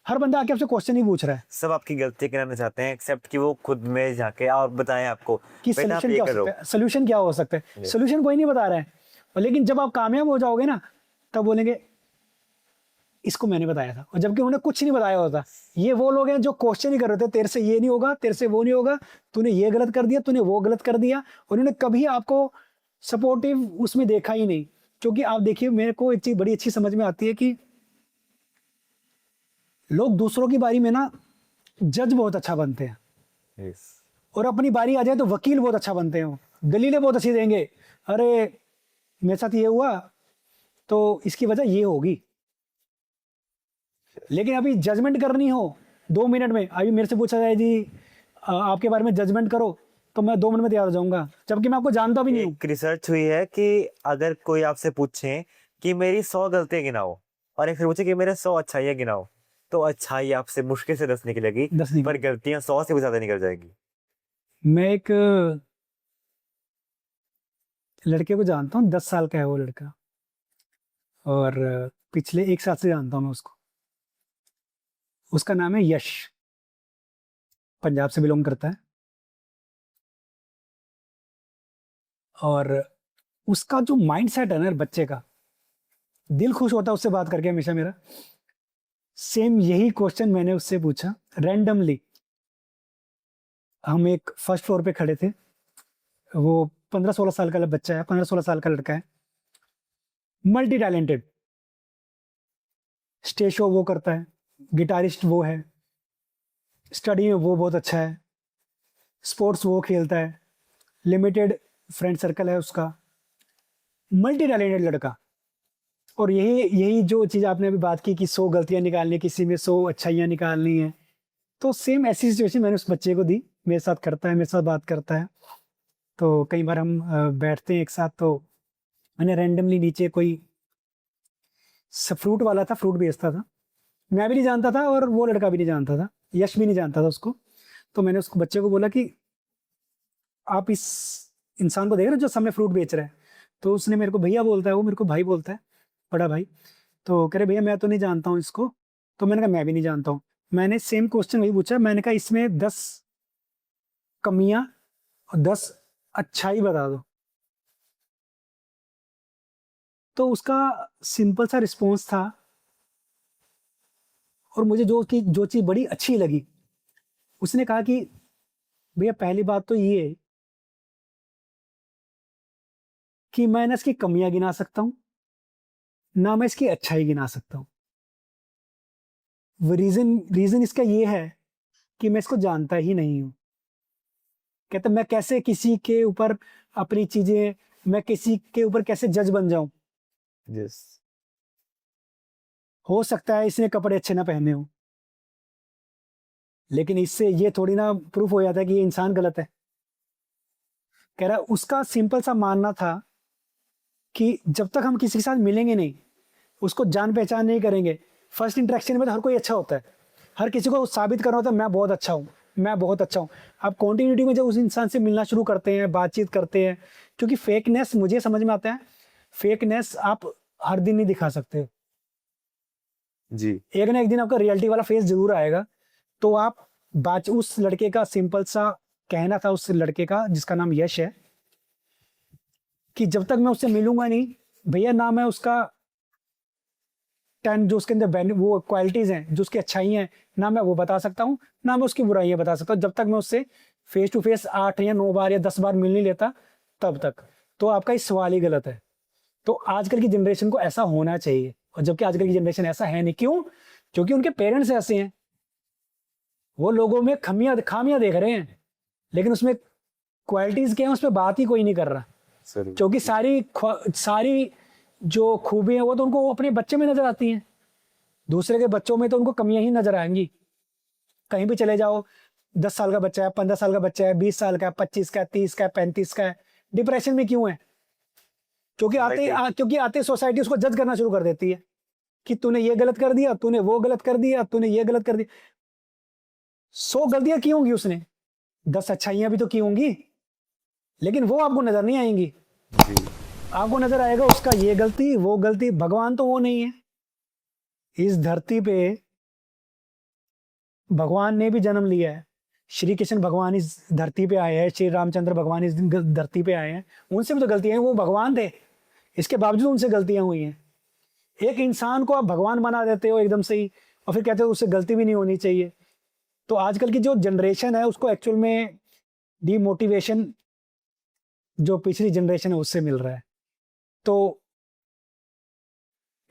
हर बंदा आके आपसे क्वेश्चन ही पूछ रहा है सब आपकी गलती गिनाना चाहते हैं, एक्सेप्ट कि वो खुद में जाके और बताएं आपको कि बेटा आप सोल्यूशन ये क्या हो करो। सकता है, सोल्यूशन क्या हो सकता है, सोल्यूशन कोई नहीं बता रहा है। और लेकिन जब आप कामयाब हो जाओगे ना, तब बोलेंगे इसको मैंने बताया था, और जबकि उन्होंने कुछ नहीं बताया होता। ये वो लोग हैं जो क्वेश्चन ही कर रहे थे, तेरे से ये नहीं होगा, तेरे से वो नहीं होगा, तूने ये गलत कर दिया, तूने वो गलत कर दिया, और उन्होंने कभी आपको सपोर्टिव उसमें देखा ही नहीं। क्योंकि आप देखिए, मेरे को एक चीज बड़ी अच्छी समझ में आती है कि लोग दूसरों की बारी में ना जज बहुत अच्छा बनते हैं, Yes. और अपनी बारी आ जाए तो वकील बहुत अच्छा बनते हैं, दलीलें बहुत अच्छी देंगे, अरे मेरे साथ ये हुआ तो इसकी वजह ये होगी। लेकिन अभी जजमेंट करनी हो 2 मिनट में, अभी मेरे से पूछा जाए जी आपके बारे में जजमेंट करो, तो मैं 2 मिनट में तैयार हो जाऊंगा, जबकि मैं आपको जानता भी नहीं हूँ। एक रिसर्च हुई है कि अगर कोई आपसे पूछे कि मेरी 100 गलतियां गिनाओ और एक फिर पूछे कि मेरे 100 अच्छाइयां गिनाओ, तो अच्छाई आपसे मुश्किल से 10 निकलेगी, 10 नहीं। पर गलतियां 100 से भी ज्यादा निकल जाएगी। मैं एक लड़के को जानता हूँ, 10 साल का है वो लड़का, और पिछले 1 साल से जानता हूँ मैं उसको। उसका नाम है यश, पंजाब से बिलोंग करता है, और उसका जो माइंड सेट है ना बच्चे का, दिल खुश होता है उससे बात करके हमेशा मेरा। सेम यही क्वेश्चन मैंने उससे पूछा रैंडमली। हम एक फर्स्ट फ्लोर पे खड़े थे, वो 15-16 साल का बच्चा है, 15-16 साल का लड़का है, मल्टी टैलेंटेड, स्टेज शो वो करता है, गिटारिस्ट वो है, स्टडी में वो बहुत अच्छा है, स्पोर्ट्स वो खेलता है, लिमिटेड फ्रेंड सर्कल है उसका, मल्टी टैलेंटेड लड़का। और यही यही जो चीज़ आपने अभी बात की कि 100 गलतियां निकालनी है, किसी में 100 अच्छाइयाँ निकालनी है, तो सेम ऐसी सिचुएशन मैंने उस बच्चे को दी। मेरे साथ करता है, मेरे साथ बात करता है, तो कई बार हम बैठते हैं एक साथ, तो मैंने रैंडमली नीचे कोई फ्रूट वाला था, फ्रूट बेचता था, मैं भी नहीं जानता था और वो लड़का भी नहीं जानता था, यश भी नहीं जानता था उसको। तो मैंने उसको बच्चे को बोला कि आप इस इंसान को देख रहे हो जो सामने फ्रूट बेच रहा है? तो उसने मेरे को भैया बोलता है, वो मेरे को भाई बोलता है, बड़ा भाई। तो कह रहे भैया मैं तो नहीं जानता हूँ इसको। तो मैंने कहा मैं भी नहीं जानता हूँ। मैंने सेम क्वेश्चन वही पूछा, मैंने कहा इसमें 10 कमियां और 10 अच्छाई बता दो। तो उसका सिंपल सा रिस्पॉन्स था, और मुझे जो चीज़ बड़ी अच्छी लगी, उसने कहा कि भैया पहली बात तो ये है कि मैं ना इसकी कमियां गिना सकता हूँ, ना मैं इसकी अच्छाई गिना सकता हूँ। वो रीजन इसका ये है कि मैं इसको जानता ही नहीं हूँ। कहते मैं कैसे किसी के ऊपर अपनी चीजें, मैं किसी के ऊपर कैसे जज बन जाऊं। Yes. हो सकता है इसने कपड़े अच्छे ना पहने हो, लेकिन इससे ये थोड़ी ना प्रूफ हो जाता है कि ये इंसान गलत है। कह रहा उसका सिंपल सा मानना था कि जब तक हम किसी के साथ मिलेंगे नहीं, उसको जान पहचान नहीं करेंगे, फर्स्ट इंटरेक्शन में तो हर कोई अच्छा होता है, हर किसी को साबित करना होता है मैं बहुत अच्छा हूँ, मैं बहुत अच्छा हूँ। आप कॉन्टिन्यूटी में जब उस इंसान से मिलना शुरू करते हैं, बातचीत करते हैं, क्योंकि फेकनेस मुझे समझ में आता है, फेकनेस आप हर दिन नहीं दिखा सकते, जी। एक ना एक दिन आपका रियलिटी वाला फेस जरूर आएगा। तो आप बात, उस लड़के का सिंपल सा कहना था, उस लड़के का जिसका नाम यश है, कि जब तक मैं उससे मिलूंगा नहीं भैया, ना मैं उसका 10 जो उसके अंदर वो क्वालिटीज़ हैं, जो उसकी अच्छाइयाँ हैं, ना मैं वो बता सकता हूँ, ना मैं उसकी बुराइयाँ बता सकता हूँ, जब तक मैं उससे फेस टू फेस 8 या 9 बार या 10 बार मिल नहीं लेता तब तक। तो आपका इस सवाल ही गलत है। तो आजकल की जनरेशन को ऐसा होना चाहिए, और जबकि आजकल की जनरेशन ऐसा है नहीं। क्यों? क्योंकि उनके पेरेंट्स ऐसे हैं, वो लोगों में खामियां देख रहे हैं, लेकिन उसमें क्वालिटीज क्या है उस पर बात ही कोई नहीं कर रहा। जरूर। क्योंकि सारी जो खूबियां हैं वो तो उनको अपने बच्चे में नजर आती हैं, दूसरे के बच्चों में तो उनको कमियां ही नजर आएंगी। कहीं भी चले जाओ, 10 साल का बच्चा है, 15 साल का बच्चा है, 20 साल का, 25 का, 30 का, 35 का है, डिप्रेशन में क्यों है? क्योंकि आते सोसाइटी उसको जज करना शुरू कर देती है कि तूने ये गलत कर दिया, तूने वो गलत कर दिया, तूने ये गलत कर दिया। 100 गलतियां की होंगी उसने, 10 अच्छाइयां भी तो की होंगी, लेकिन वो आपको नजर नहीं आएंगी। जी। आपको नजर आएगा उसका ये गलती, वो गलती। भगवान तो वो नहीं है। इस धरती पे भगवान ने भी जन्म लिया है। श्री कृष्ण भगवान इस धरती पे आए हैं, श्री रामचंद्र भगवान इस धरती पे आए हैं, उनसे भी तो गलतियां हैं, वो भगवान थे, इसके बावजूद उनसे गलतियां हुई हैं। एक इंसान को आप भगवान बना देते हो एकदम से ही, और फिर कहते हो उससे गलती भी नहीं होनी चाहिए। तो आजकल की जो जनरेशन है उसको एक्चुअल में डीमोटिवेशन जो पिछली जनरेशन है उससे मिल रहा है। तो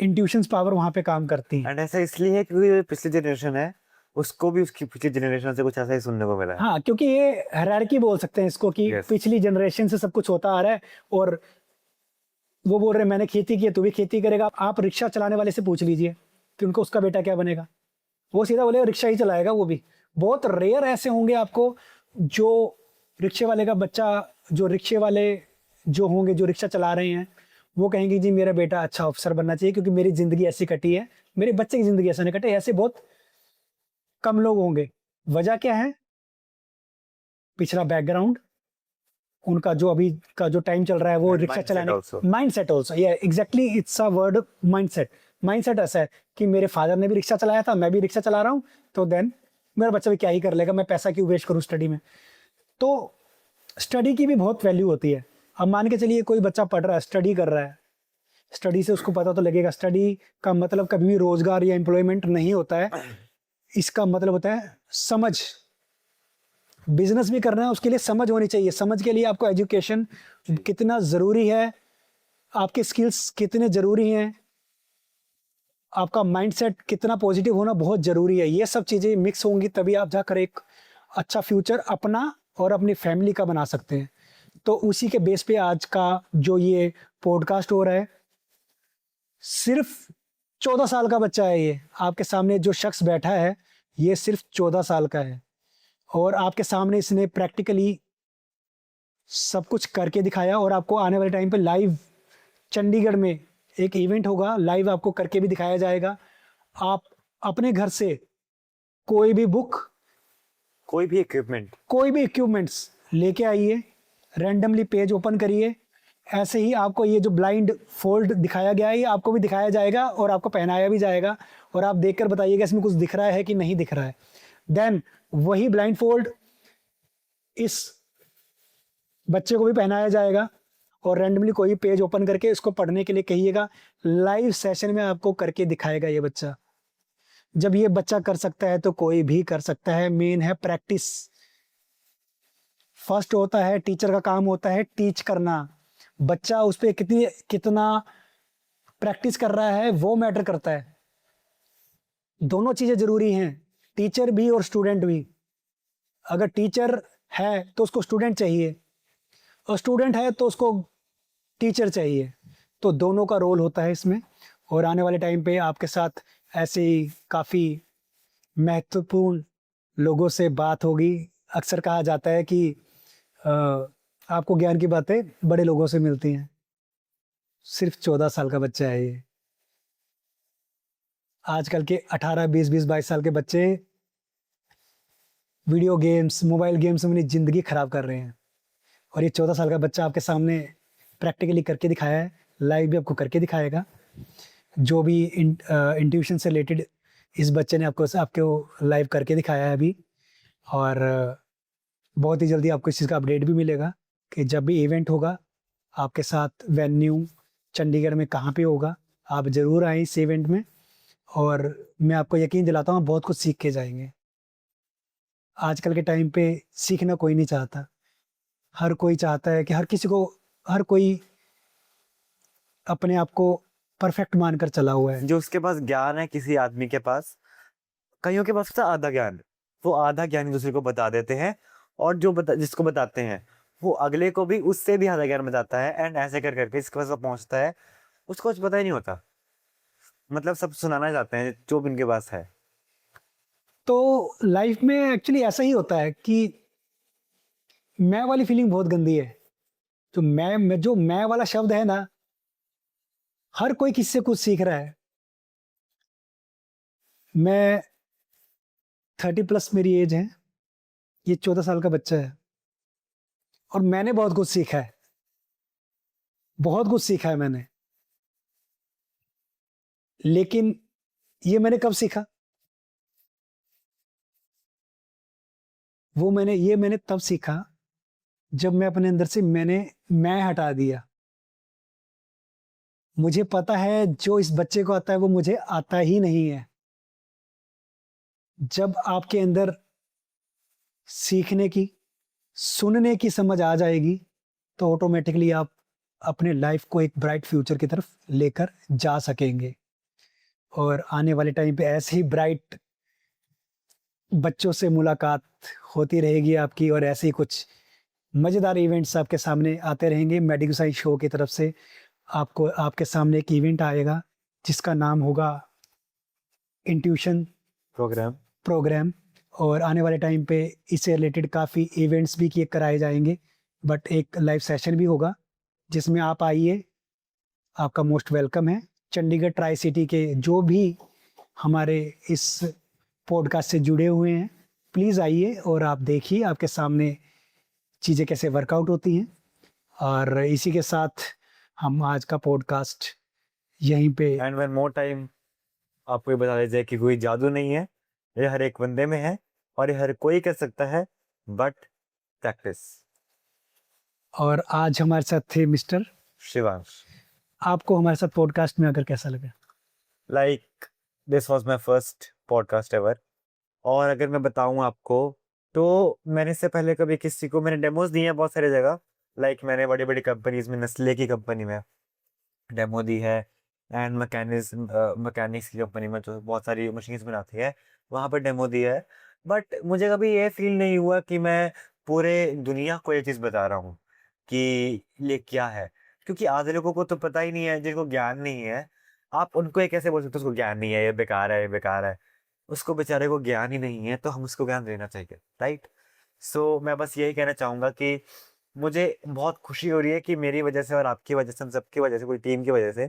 इंट्यूशंस पावर वहां पे काम करती है। एंड ऐसा इसलिए है क्योंकि जो पिछली जनरेशन है उसको भी उसकी पिछली जनरेशन से कुछ ऐसा ही सुनने को मिला है। हाँ, क्योंकि ये हायरार्की बोल सकते हैं इसको कि Yes. पिछली जनरेशन से सब कुछ होता आ रहा है, और वो बोल रहे हैं मैंने खेती की है, तू भी खेती करेगा। आप रिक्शा चलाने वाले से पूछ लीजिए कि उनको उसका बेटा क्या बनेगा, वो सीधा बोलेगा रिक्शा ही चलाएगा। वो भी बहुत रेयर ऐसे होंगे आपको जो रिक्शे वाले का बच्चा, जो रिक्शे वाले जो होंगे जो रिक्शा चला रहे हैं, वो कहेंगे जी मेरा बेटा अच्छा अफसर बनना चाहिए क्योंकि मेरी जिंदगी ऐसी कटी है, मेरे बच्चे की जिंदगी ऐसा नहीं कटे। ऐसे बहुत कम लोग होंगे। वजह क्या है? पिछला बैकग्राउंड, उनका जो अभी का जो टाइम चल रहा है वो And रिक्शा mindset चलाने, also. माइंडसेट ऑल्सो, ये exactly it's a word, mindset. Mindset ऐसा है कि मेरे फादर ने भी रिक्शा चलाया था, मैं भी रिक्शा चला रहा हूँ, तो देन मेरा बच्चा भी क्या ही कर लेगा, मैं पैसा क्यों वेस्ट करूँ स्टडी में। तो स्टडी की भी बहुत वैल्यू होती है। अब मान के चलिए कोई बच्चा पढ़ रहा है, स्टडी कर रहा है, स्टडी से उसको पता तो लगेगा, स्टडी का मतलब कभी भी रोजगार या एम्प्लॉयमेंट नहीं होता है। इसका मतलब होता है समझ। बिजनेस भी करना है उसके लिए समझ होनी चाहिए। समझ के लिए आपको एजुकेशन कितना ज़रूरी है, आपके स्किल्स कितने ज़रूरी हैं, आपका माइंडसेट कितना पॉजिटिव होना बहुत ज़रूरी है। ये सब चीज़ें मिक्स होंगी तभी आप जाकर एक अच्छा फ्यूचर अपना और अपनी फैमिली का बना सकते हैं। तो उसी के बेस पे आज का जो ये पॉडकास्ट हो रहा है, सिर्फ 14 साल का बच्चा है ये आपके सामने जो शख्स बैठा है, ये सिर्फ 14 साल का है, और आपके सामने इसने प्रैक्टिकली सब कुछ करके दिखाया। और आपको आने वाले टाइम पे लाइव चंडीगढ़ में एक इवेंट होगा, लाइव आपको करके भी दिखाया जाएगा। आप अपने घर से कोई भी बुक, कोई भी इक्विपमेंट, कोई भी इक्विपमेंट्स लेके आइए, रैंडमली पेज ओपन करिए, ऐसे ही आपको ये जो ब्लाइंड फोल्ड दिखाया गया है ये आपको भी दिखाया जाएगा और आपको पहनाया भी जाएगा, और आप देखकर बताइएगा इसमें कुछ दिख रहा है कि नहीं दिख रहा है। देन वही ब्लाइंड फोल्ड इस बच्चे को भी पहनाया जाएगा, और रैंडमली कोई पेज ओपन करके इसको पढ़ने के लिए कहिएगा। लाइव सेशन में आपको करके दिखाएगा ये बच्चा। जब ये बच्चा कर सकता है तो कोई भी कर सकता है। मेन है प्रैक्टिस। फर्स्ट होता है टीचर का काम होता है टीच करना। बच्चा उस पर कितना प्रैक्टिस कर रहा है वो मैटर करता है। दोनों चीजें जरूरी हैं, टीचर भी और स्टूडेंट भी। अगर टीचर है तो उसको स्टूडेंट चाहिए, और स्टूडेंट है तो उसको टीचर चाहिए। तो दोनों का रोल होता है इसमें। और आने वाले टाइम पे आपके साथ ऐसे ही काफ़ी महत्वपूर्ण लोगों से बात होगी। अक्सर कहा जाता है कि आपको ज्ञान की बातें बड़े लोगों से मिलती हैं। सिर्फ 14 साल का बच्चा है ये। आजकल के 18, 20, 22 साल के बच्चे वीडियो गेम्स, मोबाइल गेम्स में अपनी ज़िंदगी ख़राब कर रहे हैं, और ये 14 साल का बच्चा आपके सामने प्रैक्टिकली करके दिखाया है, लाइव भी आपको करके दिखाएगा। जो भी इंट्यूशन से रिलेटेड इस बच्चे ने आपको लाइव करके दिखाया है अभी। और बहुत ही जल्दी आपको इस चीज़ का अपडेट भी मिलेगा कि जब भी इवेंट होगा आपके साथ। वेन्यू चंडीगढ़ में कहाँ पे होगा, आप ज़रूर आएँ इस इवेंट में। और मैं आपको यकीन दिलाता हूँ आप बहुत कुछ सीख के जाएंगे। आजकल के टाइम पे सीखना कोई नहीं चाहता, हर कोई चाहता है कि हर कोई अपने आप को परफेक्ट मानकर चला हुआ है। जो उसके पास ज्ञान है किसी आदमी के पास, कईयों के पास होता है आधा ज्ञान, वो आधा ज्ञान ही दूसरे को बता देते हैं, और जिसको बताते हैं वो अगले को भी उससे भी आधा ज्ञान बताता है, एंड ऐसे कर करके इसके पास वो पहुंचता है, उसको कुछ पता ही नहीं होता, मतलब सब सुनाना चाहते हैं जो भी उनके पास है। तो लाइफ में एक्चुअली ऐसा ही होता है कि मैं वाली फीलिंग बहुत गंदी है। तो जो मैं वाला शब्द है ना, हर कोई किससे कुछ सीख रहा है। मैं 30+ मेरी एज है, ये 14 साल का बच्चा है, और मैंने बहुत कुछ सीखा है, बहुत कुछ सीखा है मैंने। लेकिन ये मैंने कब सीखा? ये मैंने तब सीखा जब मैं अपने अंदर से मैं हटा दिया। मुझे पता है जो इस बच्चे को आता है वो मुझे आता ही नहीं है। जब आपके अंदर सीखने की, सुनने की समझ आ जाएगी, तो ऑटोमेटिकली आप अपने लाइफ को एक ब्राइट फ्यूचर की तरफ लेकर जा सकेंगे। और आने वाले टाइम पे ऐसे ही ब्राइट बच्चों से मुलाकात होती रहेगी आपकी, और ऐसे ही कुछ मज़ेदार इवेंट्स आपके सामने आते रहेंगे। मेडिको साइंस शो की तरफ से आपको आपके सामने एक इवेंट आएगा जिसका नाम होगा इंट्यूशन प्रोग्राम। प्रोग्राम। और आने वाले टाइम पे इससे रिलेटेड काफ़ी इवेंट्स भी किए कराए जाएंगे, बट एक लाइव सेशन भी होगा जिसमें आप आइए, आपका मोस्ट वेलकम है। चंडीगढ़ ट्राई सिटी के जो भी हमारे इस पॉडकास्ट से जुड़े हुए हैं, प्लीज़ आइए और आप देखिए आपके सामने चीज़ें कैसे वर्कआउट होती हैं। और इसी के साथ हम आज का पॉडकास्ट यहीं पे एंड वन मोर टाइम आपको ये बता दीजिए कि कोई जादू नहीं है, ये हर एक बंदे में है, और ये हर कोई कर सकता है, बट प्रैक्टिस। और आज हमारे साथ थे मिस्टर। शिवांश। आपको हमारे साथ पॉडकास्ट में आकर कैसा लगा? Like this was my first podcast ever, और अगर मैं बताऊं आपको, तो मैंने इससे पहले कभी किसी को मैंने डेमोज दिए हैं बहुत सारी जगह। लाइक मैंने बड़ी बड़ी कंपनीज में, नेस्ले की कंपनी में डेमो दी है, एंड मैकेनिक्स की कंपनी में जो बहुत सारी मशीन्स बनाती है वहाँ पर डेमो दी है। बट मुझे कभी ये फील नहीं हुआ कि मैं पूरे दुनिया को ये चीज़ बता रहा हूँ कि ये क्या है, क्योंकि आधे लोगों को तो पता ही नहीं है, जिनको ज्ञान नहीं है। आप उनको ये कैसे बोल सकते हो उसको ज्ञान नहीं है, ये बेकार है, ये बेकार है। उसको बेचारे को ज्ञान ही नहीं है, तो हम उसको ज्ञान देना चाहिए, राइट? सो मैं बस यही कहना चाहूँगा कि मुझे बहुत खुशी हो रही है कि मेरी वजह से और आपकी वजह से, हम सबकी वजह से, पूरी टीम की वजह से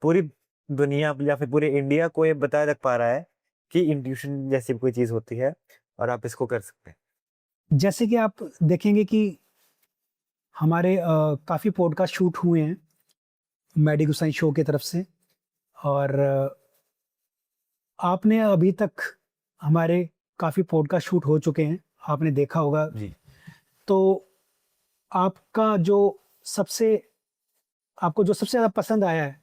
पूरी दुनिया या फिर पूरे इंडिया को ये बताया जा पा रहा है कि इंट्यूशन जैसी कोई चीज़ होती है और आप इसको कर सकते हैं। जैसे कि आप देखेंगे कि हमारे काफ़ी पॉडकास्ट शूट हुए हैं मेडिको साइंस शो की तरफ से, और आपने अभी तक हमारे काफ़ी पॉडकास्ट शूट हो चुके हैं, आपने देखा होगा। जी। तो आपका जो सबसे आपको जो सबसे ज़्यादा पसंद आया है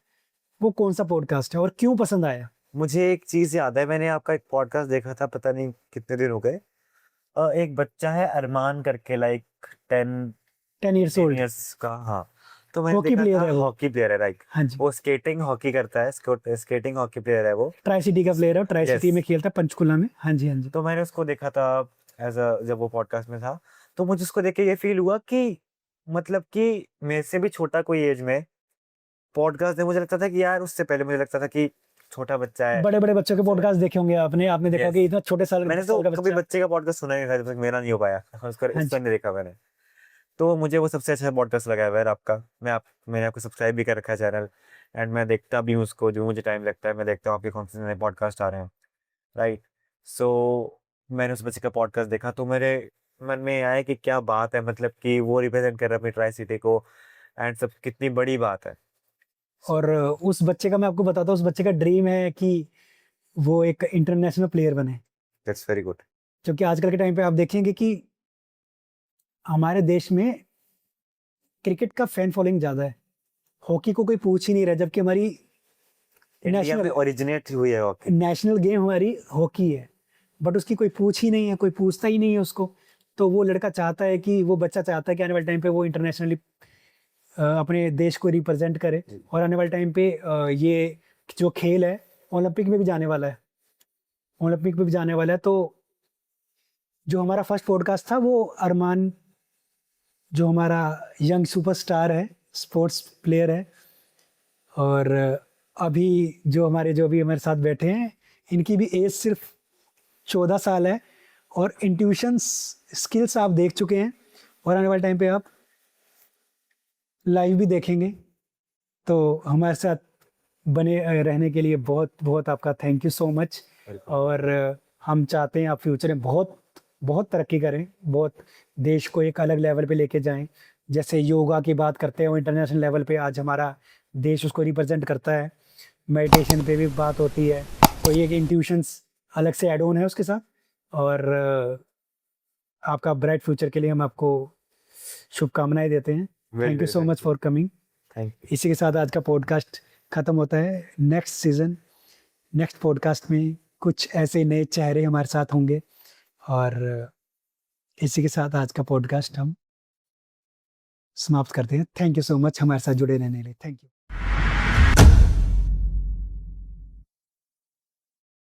वो कौन सा पॉडकास्ट है और क्यों पसंद आया? मुझे एक चीज़ याद है, मैंने आपका एक पॉडकास्ट देखा था, पता नहीं कितने दिन हो गए। एक बच्चा है अरमान करके, लाइक 10 10 इयर्स 10 ओल्ड। इयर्स का, हाँ। तो मैंने हॉकी देखा प्लेयर था, है वो। हॉकी प्लेयर है, राइट। हाँ जी, वो स्केटिंग हॉकी करता है, स्केटिंग हॉकी प्लेयर है वो। ट्राई सिटी का प्लेयर है, ट्राई सिटी में यस। खेलता है पंचकुला में। हाँ जी, हाँ जी। तो मैंने उसको देखा था जब वो पॉडकास्ट में था, तो मुझे उसको देख के ये फील हुआ कि मतलब कि मेरे से भी छोटा कोई एज में पॉडकास्ट है। मुझे लगता था कि यार, उससे पहले मुझे लगता था कि छोटा बच्चा है। बड़े-बड़े बच्चों के पॉडकास्ट देखे होंगे आपने, आपने देखा यस। कि इतना छोटे साल मैंने 10 तो साल का कभी बच्चा। बच्चे का पॉडकास्ट सुना ही नहीं था, जब तक मेरा नहीं हो पाया। हाँ उसका जी। नहीं देखा मैंने। तो मुझे वो सबसे अच्छा पॉडकास्ट लगा है यार आपका। मैंने आपको सब्सक्राइब भी कर रखा है चैनल, एंड मैं देखता भी हूँ उसको, जो मुझे टाइम लगता है मैं देखता हूँ आपके कौन से नए पॉडकास्ट आ रहे हैं, राइट। सो मैंने उस बच्चे का पॉडकास्ट देखा, तो मेरे मन में आया कि क्या बात है, मतलब कि वो रिप्रेजेंट कर रहा है अपनी ट्राई सिटी को, एंड सब कितनी बड़ी बात है। और उस बच्चे का मैं आपको बताता हूँ, उस बच्चे का ड्रीम है कि वो एक इंटरनेशनल प्लेयर बने। That's very good. क्योंकि आजकल के टाइम पे आप देखेंगे कि हमारे देश में क्रिकेट का फैन फॉलोइंग ज़्यादा है, हॉकी को कोई पूछ ही नहीं रहा, जबकि हमारी इंडिया में नेशनल ओरिजिनेट हुई है हॉकी। नेशनल गेम हमारी हॉकी है, बट उसकी कोई पूछ ही नहीं है, कोई पूछता ही नहीं है उसको। तो वो लड़का चाहता है कि वो बच्चा चाहता है कि आने वाले टाइम पे वो इंटरनेशनली अपने देश को रिप्रेजेंट करे, और आने वाले टाइम पे ये जो खेल है ओलंपिक में भी जाने वाला है, ओलंपिक में भी जाने वाला है। तो जो हमारा फर्स्ट पॉडकास्ट था वो अरमान, जो हमारा यंग सुपरस्टार है, स्पोर्ट्स प्लेयर है, और अभी जो भी हमारे साथ बैठे हैं, इनकी भी एज सिर्फ 14 साल है, और इंट्यूशंस स्किल्स आप देख चुके हैं, और आने वाले टाइम पे आप लाइव भी देखेंगे। तो हमारे साथ बने रहने के लिए बहुत बहुत आपका थैंक यू सो मच। और हम चाहते हैं आप फ्यूचर में बहुत बहुत तरक्की करें, बहुत देश को एक अलग लेवल पे लेके जाएं। जैसे योगा की बात करते हैं, वो इंटरनेशनल लेवल पे आज हमारा देश उसको रिप्रेजेंट करता है। मेडिटेशन पे भी बात होती है, तो ये इंट्यूशंस अलग से ऐड ऑन है उसके साथ। और आपका ब्राइट फ्यूचर के लिए हम आपको शुभकामनाएं देते हैं। Thank you so much for coming. Thank you. इसी के साथ आज का पॉडकास्ट ख़त्म होता है। नेक्स्ट सीज़न, नेक्स्ट पॉडकास्ट में कुछ ऐसे नए चेहरे हमारे साथ होंगे, और इसी के साथ आज का पॉडकास्ट हम समाप्त करते हैं। थैंक यू सो मच हमारे साथ जुड़े रहने के लिए। Thank you.